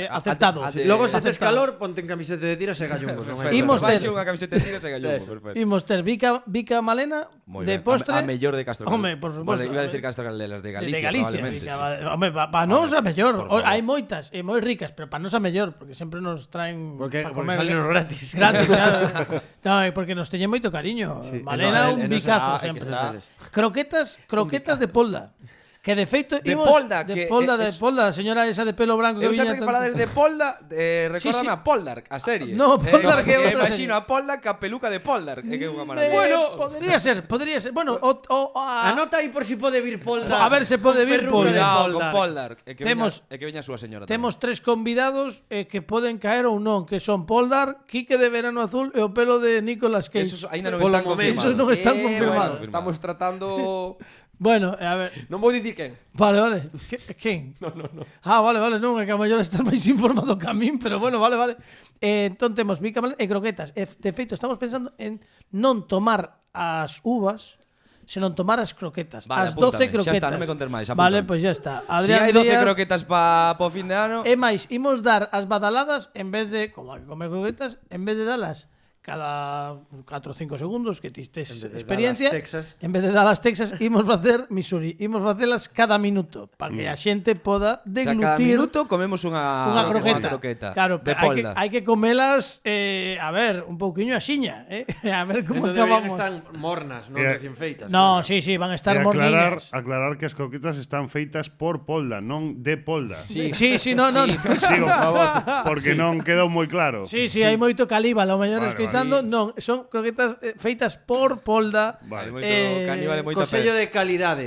aceptado. Logo se haces Aceptado. calor, ponte en camiseta de tiras e gallumbos, non hai. Imos ter- Vai unha camiseta de tiras e gallumbo, perfecto. Imos ter Vica Malena Moi de ben. postre. A mellor de Castro Home, por suposto. Bueno, iba a decir Castro Caldelas de Galicia, de Galicia, probablemente. Vica, home, pa nos a mellor. por favor. Hai moitas e moi ricas, pero pa nos a mellor, porque sempre nos traen Porque pa comer. salen gratis. Gratis, claro. No, e porque nos teñen moito cariño. Malena, un bicazo sempre. Croquetas de polda. Que de feito De imos polda, de que polda, de es- polda, a señora esa de pelo branco Eu que sempre viña que falades de Poldark, recórdame sí. a Poldark, a serie. No, Poldark é outra imagino serie. a Poldark a peluca de Poldark, é que é unha maravilla. Bueno, podría ser. Bueno, Anota aí por si pode vir polda. A ver se pode vir Perruca polda. de Cuidado con Poldark, é que Temos- veña, é que veña a súa señora temos tres convidados que poden caer ou non, que son Poldar, Quique de Verano Azul e o pelo de Nicolas Cage. Esos aínda non Polo están momento. confirmados. Esos non están confirmados. Bueno, estamos tratando... Bueno, a ver. Non vou dicir quen. Vale. Quen? No. Ah, vale, non, é que a mellor estás máis informado que a min, pero bueno, vale. Entón temos Vica Malena e croquetas. De feito, estamos pensando en non tomar as uvas, senón tomar as croquetas. Vale, as 12 apúntame, xa croquetas. está, non me contes máis, Vale, apúntame. pois xa está. Si Adrián hai 12 Díaz, croquetas pa fin de ano, E máis, imos dar as badaladas en vez de, como hai que comer croquetas, en vez de dalas cada 4 ou 5 segundos que ti tes vez de experiencia, Dallas, Texas. en vez de dalas Texas, imos facer Missouri, imos facelas cada minuto para que a xente poda o sea, cada deglutir minuto comemos unha croqueta. Claro, de pero Poldark. hai que comelas a ver, un pouquiño axiña, a ver como Entón deberían acabamos. estar mornas, non Yeah. recién feitas. No, sí, van a estar E morniñas. aclarar que as croquetas están feitas por polda, non de polda. Sí, no. Sí, por favor, porque non quedou moi claro. Sí, hai moito calíbal, o mellor Vale, escoitades utilizando, non, son croquetas feitas por Polda. Vale. Cani vale moita Co sello pena. de calidade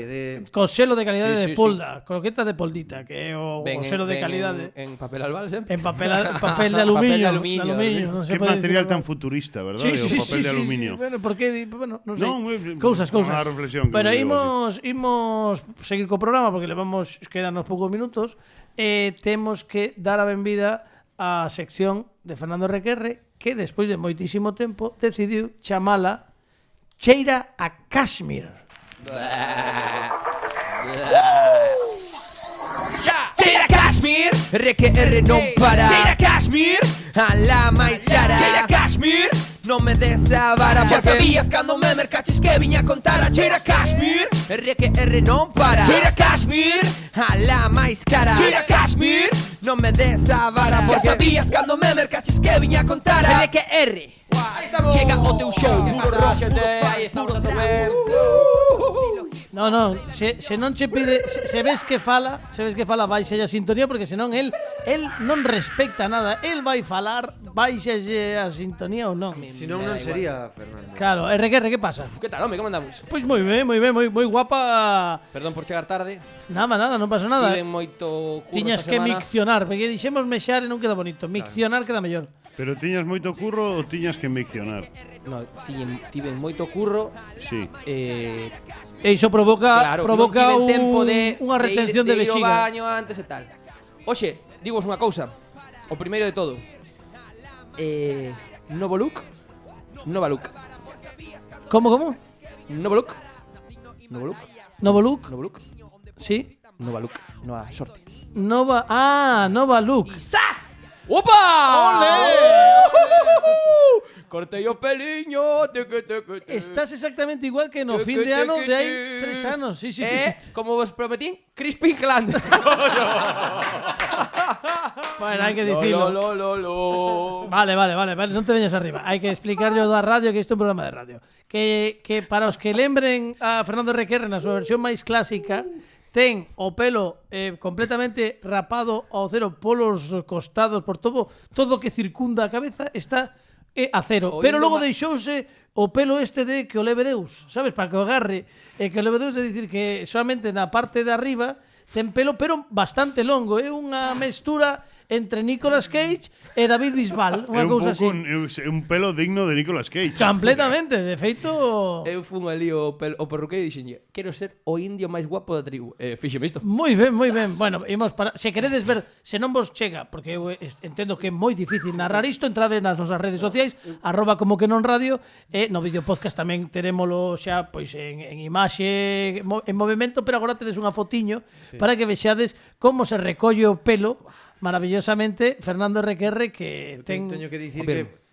Co selo de calidade Sí, de sí, Polda, croqueta de Poldita, que é o selo de calidade. En papel albal sempre. En papel de aluminio, Papel de aluminio, non se Qué pode material dicir tan nada. futurista, ¿verdad? Sí, O sí, papel sí, de sí, aluminio. sí. Bueno, porque non sei. No, Cousas. unha reflexión que Pero me digo imos seguir co programa porque quedan uns poucos minutos. Temos que dar a benvida á sección de Fernando Requerre, que despois de moitísimo tempo decidiu chamala Cheira a Kashmir. Cheira Kashmir, RQR non para. Cheira Kashmir, a la máis cara. Cheira Kashmir, non me des a vara. Xa sabías cando me mercaches que viña a contar a Cheira Kashmir, RQR non para. Cheira Kashmir, a la máis cara. Cheira Kashmir, non me des a vara. Xa sabías cando me mercaches que viña a contar a RQR. Chega o teu show, puro rock, puro trap. No, se non che pide, se ves que fala baixa a sintonía porque senón el non respecta nada, el vai falar, baixa a sintonía ou non. Si non, non sería Fernando. Claro, RQR, que pasa? Que tal, home, como andamos? Pois moi ben, moi guapa. Perdón por chegar tarde. Nada, non pasa nada. Tiven moito curro Tiñas esta que semana. miccionar, porque dixemos mexar e non queda bonito. Miccionar queda mellor. Pero tiñas moito curro ou tiñas que miccionar? No, tiven moito curro. Sí. E iso provoca non tiven tempo unha retención de ir ao vexiga. baño antes e tal. Oxe, digos unha cousa. O primeiro de todo. Novo look. Nova look. Como? Novo look. Novo look. Novo look? Novo look. Sí. Nova look. Nova sorte. Nova look. ¡Sas! ¡Opa! Cortei o peliño. Estás exactamente igual que no fin de ano de hai 3 anos. Sí, fíxate. Como vos prometín, Crispin Clan. Bueno, hai que dicilo. Vale, non te veñas arriba. Hai que explicarlo da radio que isto é un programa de radio. Que para os que lembren a Fernando Requerre na súa versión máis clásica, ten o pelo completamente rapado ao cero polos costados, por todo que circunda a cabeza está a cero. Pero logo deixouse o pelo este de que o leve Deus, sabes, para que o agarre, que o leve Deus é dicir que solamente na parte de arriba ten pelo, pero bastante longo, é unha mestura entre Nicolas Cage e David Bisbal, unha cousa así. É un pelo digno de Nicolas Cage. Completamente, de feito. Eu fun ali o perruqueiro e dixenlle: quero ser o indio máis guapo da tribu. Fíxeme isto. Moi ben. Bueno, imos para, se queredes ver, se non vos chega, porque eu entendo que é moi difícil narrar isto, entrade nas nosas redes sociais, @como que non radio, e no vídeo podcast tamén terémolo xa pois en imaxe, en movimento, pero agora tedes unha fotiño para que vexades como se recolle o pelo maravillosamente Fernando Requerre, que Teño que dicir que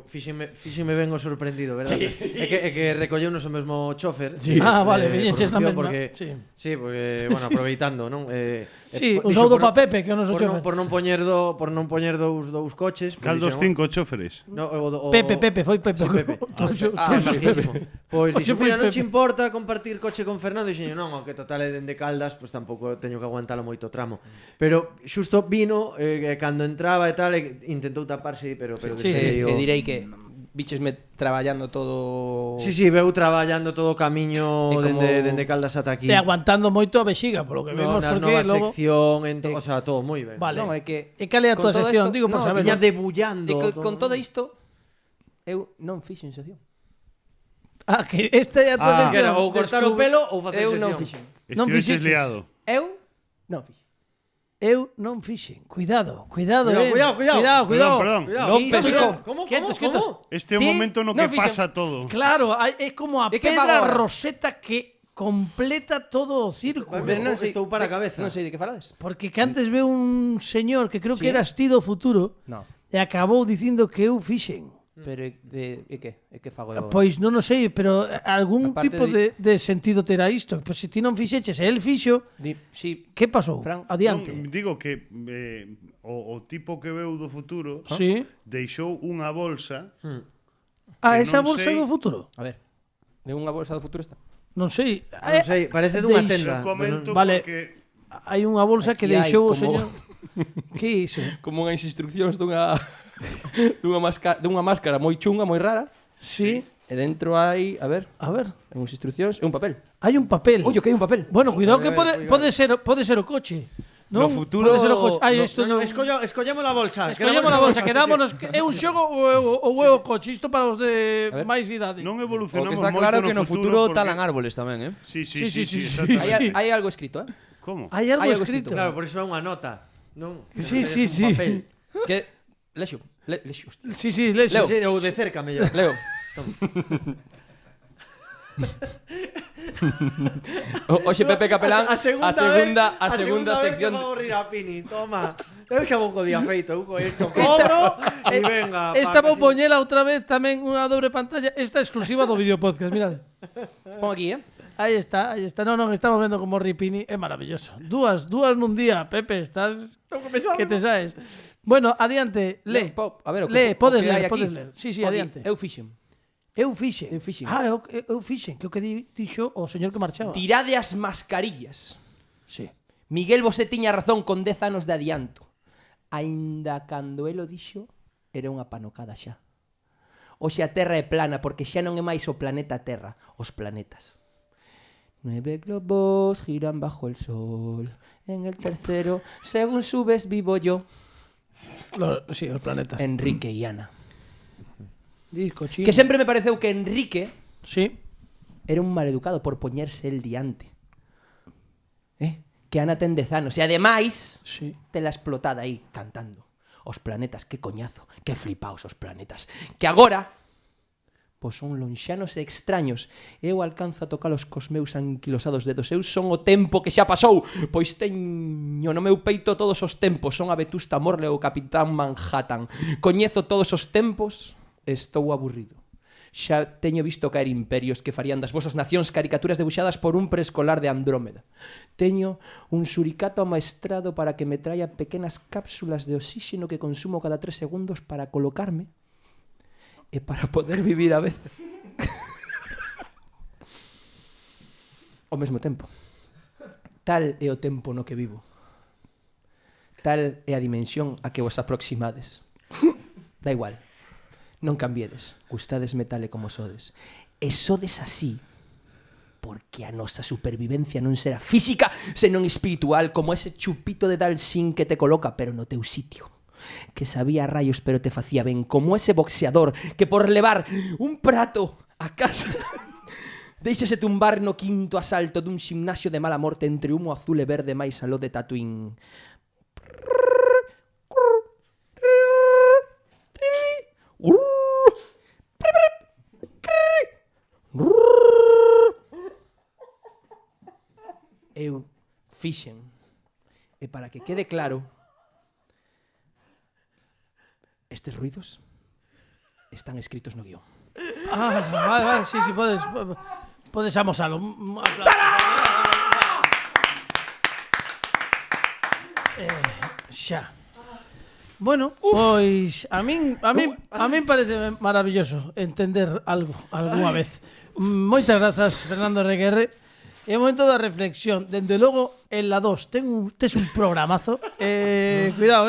fíxeme ben o sorprendido, verdad? Sí. É que recolleunos o mesmo chofer. Sí. Vale, viñeches na mesma. Porque, sí, porque, bueno, aproveitando, non? Sí, un saúdo pa Pepe, que é o noso chofer. Por non poñer dous coches. Cal dos 5 choferes? Pepe, foi Pepe. Sí, Pepe. Pois dixo, mira, non che importa compartir coche con Fernando? E dixen, non, que total é dende Caldas, pois tampouco teño que aguantalo moito tramo. Pero xusto vino, cando entraba e tal, intentou taparse, pero que direi que bichesme traballando todo. Sí, veu traballando todo o camiño dende Caldas ata aquí. E aguantando moito a vexiga, polo que vemos, porque nova logo sección, o sea, todo moi ben. Vale. Non, é que e cal é a tua sección? Digo por saber. Tiña debullando. E con todo isto eu non fixen sección. Que esta é a tua sección. Ou cortar o pelo ou facer Eu sección. non fixen. Non Estiveches fixeches. liado. Eu non fixen. Eu non fixen. Cuidado. Cuidado. Perdón. Non pescou. Como? Quietos. Este é o momento no non que fixen. pasa todo. Claro, é como a E que pedra fago ahora? roseta que completa todo o círculo. Pero non estou para a cabeza. Non sei de que falades. Porque que antes veo un señor que creo que Sí. eras ti do futuro No. e acabou dicindo que eu fixen. Pero e que fago eu? Pois non o sei, pero algún Aparte tipo de sentido terá isto. Pois se ti non fixeches e el fixo, Sí, que pasou? Fran, Adiante. Non, digo que o tipo que veu do futuro Sí. deixou unha bolsa que Esa non bolsa sei- do futuro? a ver. De unha bolsa do futuro está. Non sei. Non sei, parece dunha Deixo- tenda. comento Vale. porque Hai unha bolsa que Aquí hai deixou o como- señor. Que é iso? Como unhas instruccións dunha dunha máscara moi chunga, moi rara. Sí. E dentro hai, a ver, unhas instruccións e un papel. Hai un papel. Oye, que hai un papel. Bueno, cuidado que pode ser o coche. No futuro pode ser o coche. Isto non. Escollamos a bolsa. Escollemos a bolsa, quedámonos. É un xogo ou é o coche? Isto para os de máis idade. Non O evolucionamos que está moito claro no que no futuro porque- talan árboles tamén, Sí, Sí. exactamente. Hai algo escrito, Como? Hai algo Hai algo escrito. Claro, por iso é unha nota. Non? Sí. Un papel. Que lexo, hostia. Sí, lexo. Leo. Sí, ou de cerca, mellor. Leo. Oxe, Pepe Capelán, a segunda sección. Vamos a rir a Pini, toma. Eu xa vou co día feito, eu co isto cobro e venga. Esta vou poñela outra vez tamén unha dobre pantalla. Esta exclusiva do video podcast, mirad. Pon aquí, Aí está. Non, estamos vendo como Ripini é maravilloso. Dúas nun día, Pepe, estás que te sabes. Bueno, adiante, lee. A ver, Podes hai aquí. ler. Sí, Pon aquí, adiante. Eu fixen. Eu fixen. Ah, eu fixen, que o que dixo o señor que marchaba. Tirade as mascarillas. Sí. Miguel Bosé tiña razón con 10 anos de adianto. Aínda cando el o dixo, era unha panocada xa. Hoxe a Terra é plana porque xa non é máis o planeta Terra, os planetas. 9 globos giran bajo el sol. En el tercero, según subes, vivo yo. Sí, os planetas. Enrique y Ana. Disco chino. Que sempre me pareceu que Enrique Sí. era un maleducado por poñerse el diante. Que Ana ten 10 anos. E ademais, Sí. te la explotada aí, cantando. Os planetas, que coñazo, que flipaos os planetas. Que agora, pois son lonxanos e extraños. Eu alcanzo a tocalos cos meus anquilosados dedos. Eu son o tempo que xa pasou, pois teño no meu peito todos os tempos. Son a Vetusta Morle ou o Capitán Manhattan. Coñezo todos os tempos e estou aburrido. Xa teño visto caer imperios que farían das vosas nacións caricaturas debuxadas por un preescolar de Andrómeda. Teño un suricato amaestrado para que me traia pequenas cápsulas de oxígeno que consumo cada 3 segundos para colocarme e para poder vivir a vez. Ao mesmo tempo. Tal é o tempo no que vivo. Tal é a dimensión a que vos aproximades. Da igual. Non cambiedes, gustadesme tal e como sodes. E sodes así porque a nosa supervivencia non será física, senón espiritual, como ese chupito de Dalsín que te coloca pero no teu sitio. Que sabía rayos pero te facía ben, como ese boxeador que por levar un prato a casa deixase tumbar no quinto asalto dun ximnasio de mala morte entre humo azul e verde máis aló de Tatooine. Eu fixen. E para que quede claro, estes ruidos están escritos no guión. Vale, sí, podes amosalo. Xa. Bueno, pois a min parece maravilloso entender algo algunha vez. Moitas grazas, Fernando Reguerre. É o momento da reflexión. Dende logo, en la 2 tes un programazo. Cuidado,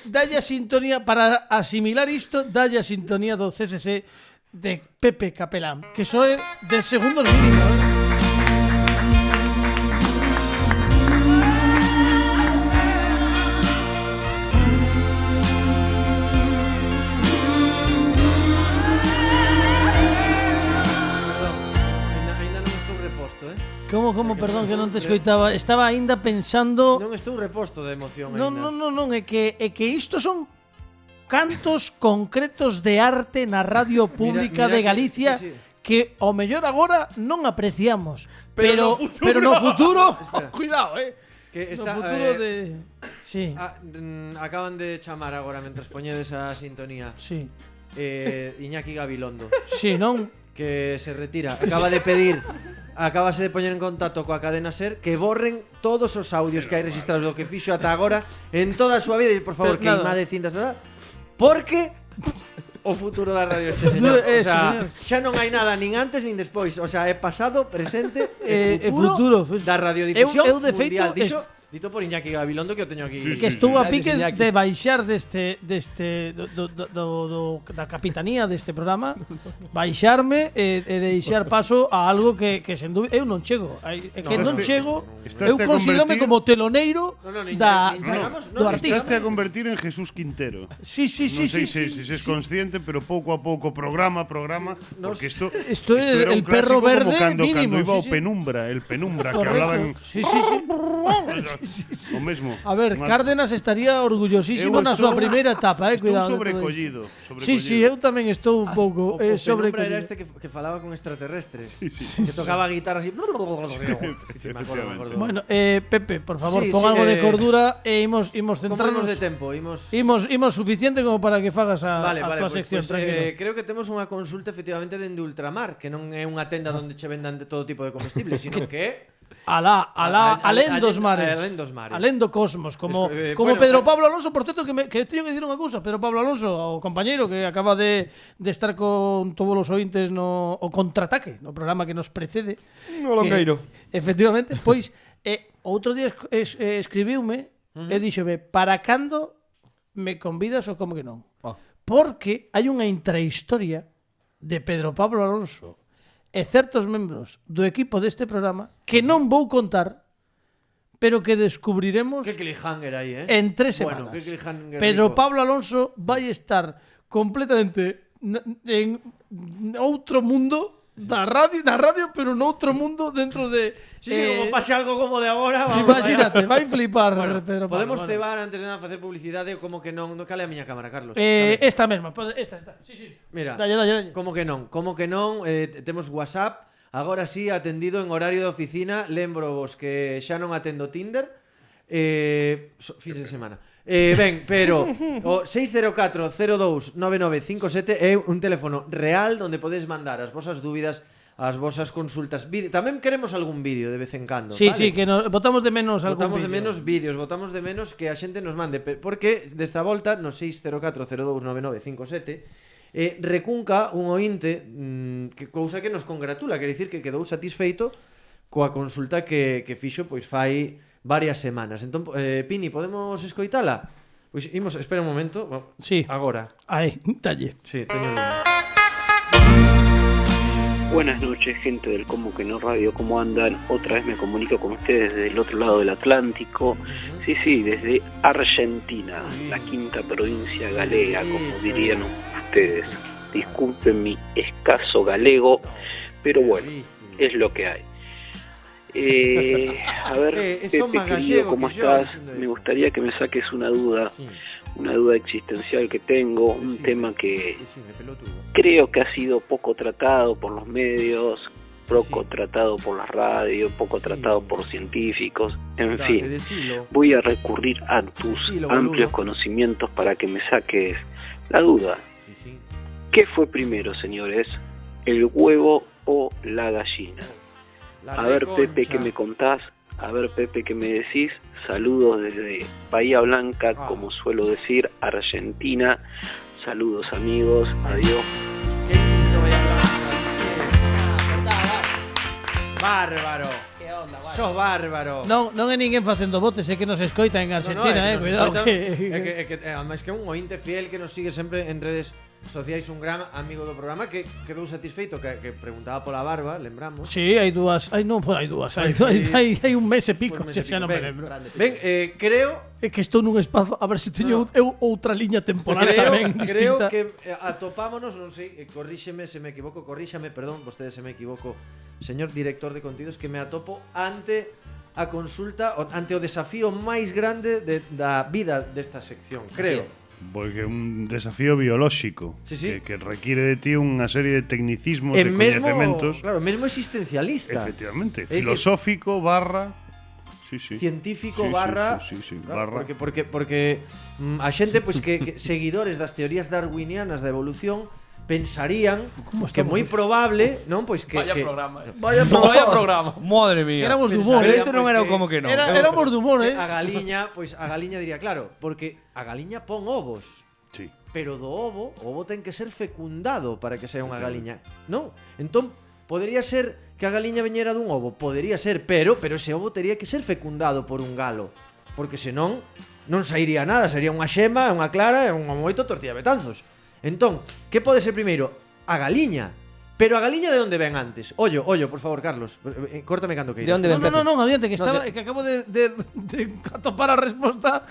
dalle a sintonía para asimilar isto, dalle a sintonía do CCC de Pepe Capelán, que soe de segundos mínimos. Como, perdón, que non te escoitaba. Estaba aínda pensando. Non estou reposto de emoción Non, aínda. é que isto son cantos concretos de arte na radio pública mira de Galicia sí. que ao mellor agora non apreciamos, pero no futuro, cuidado, Que no está, futuro de sí. Acaban de chamar agora mentras poñedes a sintonía. Sí. Iñaki Gabilondo, Sí, non? que se retira. Acabase de poñer en contacto coa cadena SER que borren todos os audios que hai registrados do que fixo ata agora en toda a súa vida. E por favor, que Pero, imade cintas, porque o futuro da radio este señor. O sea, xa non hai nada nin antes nin despois. O sea, é pasado, presente e futuro da radiodifusión eu de feito mundial. Dixo Dito por Iñaki Gabilondo que o teño aquí. Sí, Que estou a Gracias, piques Iñaki. de baixar da capitanía deste programa, baixarme e deixar paso a algo que sen dúbida eu non chego. É que non chego. Eu Estaste a considérame convertir- como teloneiro nin da chegamos, do Estaste artista. a convertir en Jesús Quintero. Sí, sí, sí, Non sei sí. se es consciente, pero pouco a pouco, programa, porque Esto é era el un perro clásico verde como mínimo, cando iba sí, sí. el penumbra, que hablaba en... Correcto. Sí, sí, sí. O mesmo. A ver, Cárdenas estaría orgullosísimo Eu na súa estou- primeira etapa, Estou cuidado. de todo sobrecollido. Sí, sí, eu tamén estou un pouco O sobre Penumbra era este que falaba con extraterrestres. Que tocaba guitarra así. Sí, me acordo. Bueno, Pepe, por favor, Sí, pon sí, algo de cordura e imos Como centrarnos de tempo, imos Imos suficiente como para que fagas a tua pues, sección, tranquilo. creo que temos unha consulta efectivamente dende Ultramar, que non é unha tenda onde che vendan de todo tipo de comestibles, sino que Alén dos mares. alén dos mares. Alén do cosmos, como Bueno, Pedro Pablo Alonso, por certo, que teño que dicir unha cousa, Pedro Pablo Alonso, o compañeiro que acaba de estar con todos os ointes no o contraataque, no programa que nos precede. No longueiro. Efectivamente, pois outro día escribiume e díxome, para cando me convidas ou como que non? Porque hai unha intrahistoria de Pedro Pablo Alonso e certos membros do equipo deste programa que non vou contar, pero que descubriremos Que cliffhanger aí, en 3 Bueno, semanas. que cliffhanger Pedro rico. Pablo Alonso vai estar completamente en outro mundo da radio, pero noutro mundo dentro de Sí, como pase algo como de agora, vamos. imagínate, vai flipar Pedro Pablo. Podemos bueno. cebar antes de nada facer publicidade como que non cale a miña cámara, Carlos. Esta mesma, esta. Sí, sí. Mira, Dalle. como que non, temos WhatsApp, agora sí atendido en horario de oficina, lembro vos que xa non atendo Tinder, fins de semana. Ben, pero o 604-029957 é un teléfono real onde podes mandar as vosas dúbidas, as vosas consultas. Tamén queremos algún vídeo de vez en cando, Sí, vale? sí, que botamos de menos algún Botamos de vídeo. menos vídeos, botamos de menos que a xente nos mande, porque desta volta no 604-029957 recunca un ointe que cousa que nos congratula, quer dicir que quedou satisfeito coa consulta que fixo pois fai varias semanas. Entón, Pini, podemos escoitala? Pois imos, espera un momento. Sí. Agora. Aí, dalle. Sí, teño un... Buenas noches, gente del Como que no Radio, ¿cómo andan? Otra vez me comunico con ustedes desde el otro lado del Atlántico. Sí, desde Argentina, la quinta provincia galega, como dirían ustedes. Disculpen mi escaso galego, pero bueno, es lo que hay. A ver, son Pepe, más querido, gallego ¿cómo que yo estás? haciendo Me eso. gustaría que me saques una duda existencial que tengo, un tema que creo que ha sido poco tratado por los medios, poco tratado por la radio, poco tratado por científicos, en fin. Voy a recurrir a tus amplios conocimientos para que me saques la duda. ¿Qué fue primero, señores? ¿El huevo o la gallina? A ver, Pepe, ¿qué me contás? A ver, Pepe, ¿qué me decís? Saludos desde Bahía Blanca, como suelo decir, Argentina. Saludos, amigos. Adiós. Bárbaro. Que onda, guai. Sos bárbaro. Non é ninguén facendo voces, é que nos escoita en Argentina, cuidado que... Además que é un ointe fiel que nos sigue sempre en redes sociais, un gran amigo do programa que quedou satisfeito que preguntaba pola barba, lembramos. Sí, hai dúas, hai un mes e pico, Pues xa non me lembro. Ben, creo É que estou nun espazo, a ver se teño eu outra liña temporal tamén creo distinta. que atopámonos, non sei, corríxeme se me equivoco, perdón, vostedes se me equivoco, señor director de contidos, que me atopo ante a consulta, ante o desafío máis grande da vida desta sección, creo. Porque é un desafío biolóxico que requiere de ti unha serie de tecnicismos, de coñecementos. Claro, mesmo existencialista. Efectivamente, filosófico barra científico barra porque a xente pois que seguidores das teorías darwinianas da evolución pensarían que moi probable, non, pois que Vaya programa. Vaya programa. Madre mía. Éramos de humor. Pero isto non era como que non. Éramos de humor, A galiña diría, claro, porque a galiña pon ovos. Sí. Pero do ovo, o ovo ten que ser fecundado para que sea unha galiña. Non? Entón, Podería ser que a galiña veñera dun ovo, podería ser, pero ese ovo tería que ser fecundado por un galo, porque senón non sairía nada, sería unha xema, unha clara e unha moito tortilla de betanzos. Entón, que pode ser primeiro? A galiña. Pero a galiña de onde ven antes? Ollo, por favor, Carlos. Córtame cando que. De onde ven, Pepe? Non, adiante, que estaba que acabo de atopar a resposta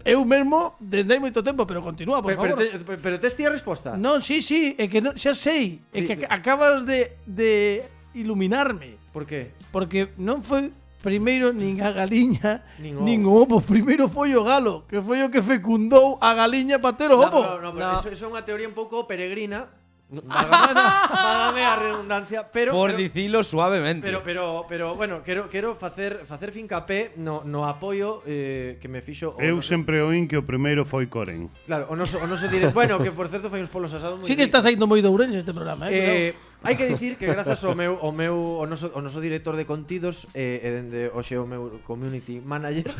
eu mesmo dende hai moito tempo, pero continúa, por favor. Pero tes ti a resposta? Non, sí, é que non, xa sei, é que acabas de iluminarme. Por qué? Porque non foi primeiro nin a galiña Nin o ovo, primeiro foi o galo, que foi o que fecundou a galiña para ter o ovo. No, pero eso é unha teoría un pouco peregrina. Válgame a redundancia, pero Por dicilo suavemente. Pero bueno, quero facer fincapé no apoio que me fixo Eu sempre oín que o primeiro foi Coren. Claro, o noso dire, bueno, que por certo fai uns polos asados moi Sí que está saindo moi de Ourense este programa, hai que dicir que grazas ao noso director de contidos e dende hoxe o meu community manager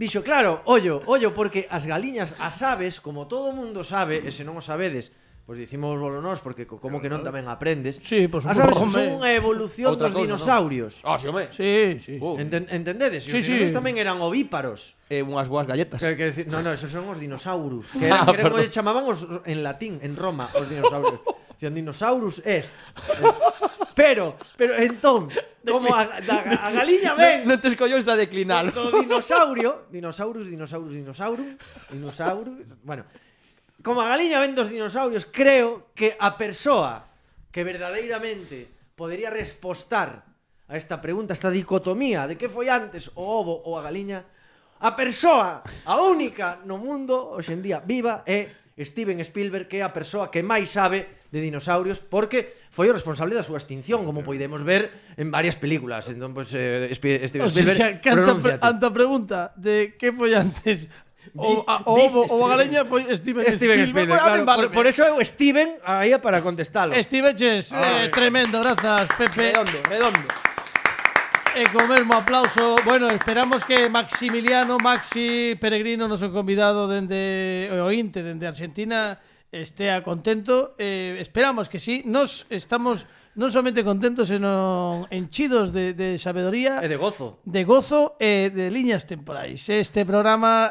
dixo, claro, ollo, porque as galiñas, as aves, como todo o mundo sabe, e se non o sabedes, pois dicimos bolonós porque como que non tamén aprendes. Sí, por as aves son unha evolución dos dinosaurios. Ah, sí, home. Sí. Entendedes? Os Sí. dinosaurios tamén eran ovíparos. Unhas boas galletas. Que decir, no, esos son os dinosaurus. Que eran como lle chamaban en latín, en Roma, os dinosaurios. Dicían dinosaurus est. Pero entón, como a galiña ven Non te escollóns a declinar. do dinosaurio, dinosaurus, bueno, como a galiña ven dos dinosaurios, creo que a persoa que verdadeiramente podería respostar a esta pregunta, esta dicotomía de que foi antes o ovo ou a galiña, a persoa, a única no mundo hoxe en día viva é Steven Spielberg, que é a persoa que máis sabe de dinosaurios, porque foi o responsable da súa extinción, como podemos ver en varias películas. Entón, pues, Steven Spielberg, pronúnciate. Ante a pregunta de que foi antes o ovo ou a galiña foi Steven Spielberg. Claro, por eso eu Steven aí para contestalo. Steven Ches, tremendo, grazas, Pepe. Redondo. E co mesmo aplauso, bueno, esperamos que Maxi Peregrino, noso convidado dende o ointe, dende Argentina, estea contento. Esperamos que sí. Nos estamos non somente contentos, senón enchidos de sabedoría E de gozo. De gozo e de liñas temporais. Este programa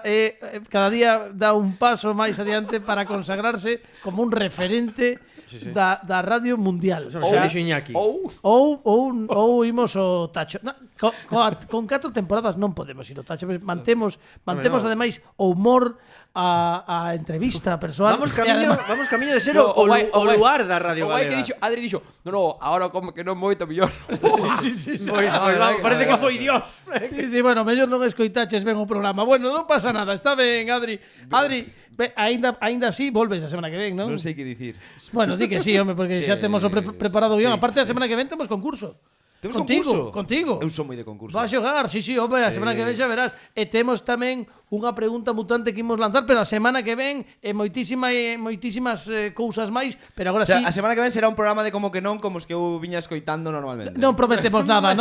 cada día dá un paso máis adiante para consagrarse como un referente da radio mundial. Ou imos o tacho. Con 4 temporadas non podemos ir ao tacho. Mantemos ademais o humor, a entrevista persoal. Vamos camiño de ser o luar da radio galega. O que dixo, Adri dixo, no, agora como que non moito mellor. Sí. Parece que foi Dios. Sí, bueno, mellor non escoitaches ben o programa. Bueno, non pasa nada, está ben, Adri. Adri, aínda así volves a semana que ven, non? Non sei que dicir. Bueno, di que sí, home, porque xa temos o preparado guión. Aparte, a semana que ven temos concurso. Temos concurso? Contigo. Eu son moi de concurso. Vas xogar, sí, home, a semana que ven xa verás. E temos tamén unha pregunta mutante que imos lanzar, pero a semana que ven moitísimas cousas máis, pero agora sí. A semana que ven será un programa de como que non, como os que eu viña escoitando normalmente. Non prometemos nada.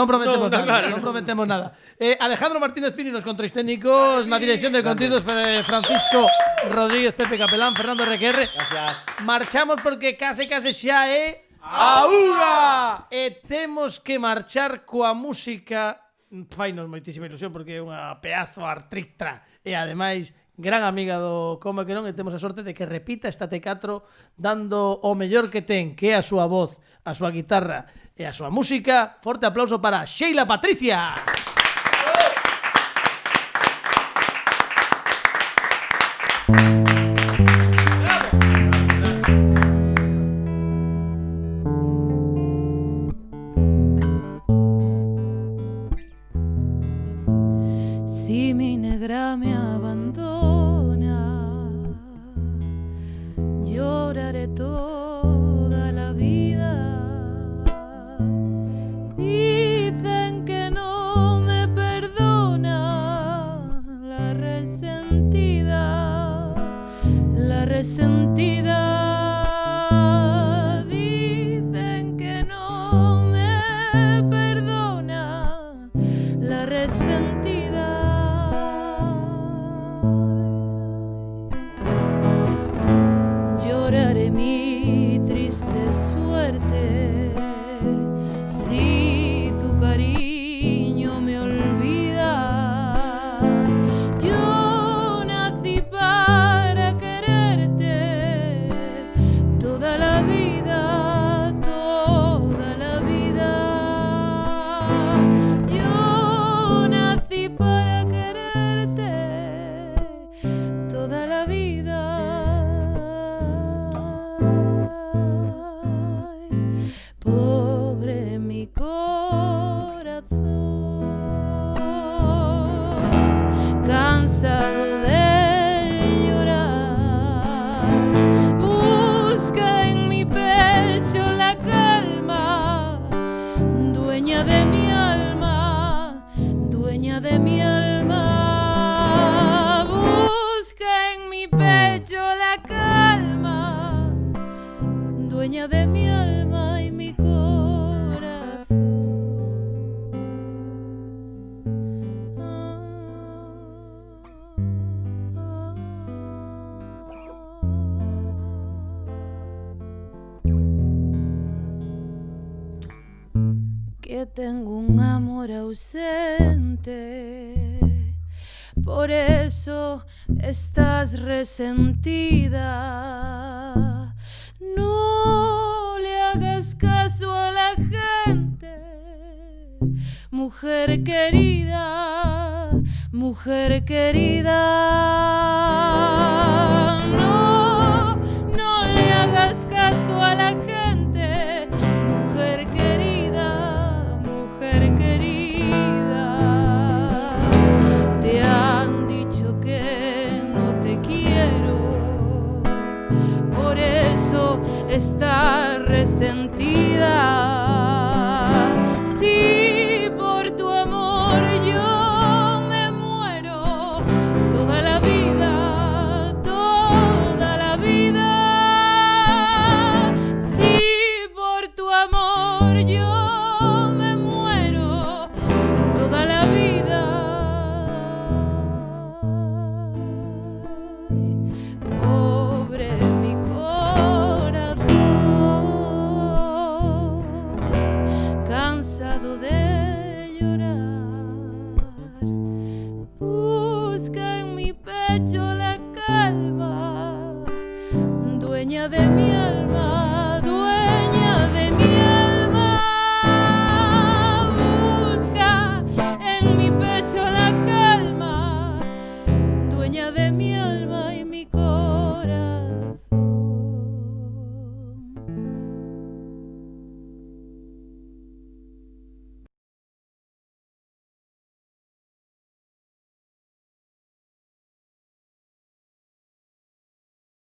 Alejandro Martínez Pini nos controis técnicos, na dirección de contidos Francisco Rodríguez, Pepe Capelán, Fernando RQR. Gracias. Marchamos porque case xa é ¡Auga! E temos que marchar coa música. Fainos moitísima ilusión porque é unha pedazo artrictra e ademais gran amiga do Como que non, e temos a sorte de que repita esta T4 dando o mellor que ten, que é a súa voz, a súa guitarra e a súa música. Forte aplauso para Sheila Patricia. Si mi negra me abandona, lloraré toda la vida. Dicen que no me perdona la resentida, Dicen que no me perdona la resentida. Lloraré mi triste suerte dueña de mi alma, busca en mi pecho la calma, dueña de mi alma y mi corazón. Que tengo un amor ausente, por eso estás resentida. No le hagas caso a la gente, mujer querida, mujer querida. No, no le hagas caso a la gente, mujer querida, mujer querida. Te han dicho que no te quiero, por eso estás resentida. Si por tu amor yo me muero, toda la vida, toda la vida. Si por tu amor yo me muero, toda la vida. Pobre mi corazón, cansado de llorar, busca en mi pecho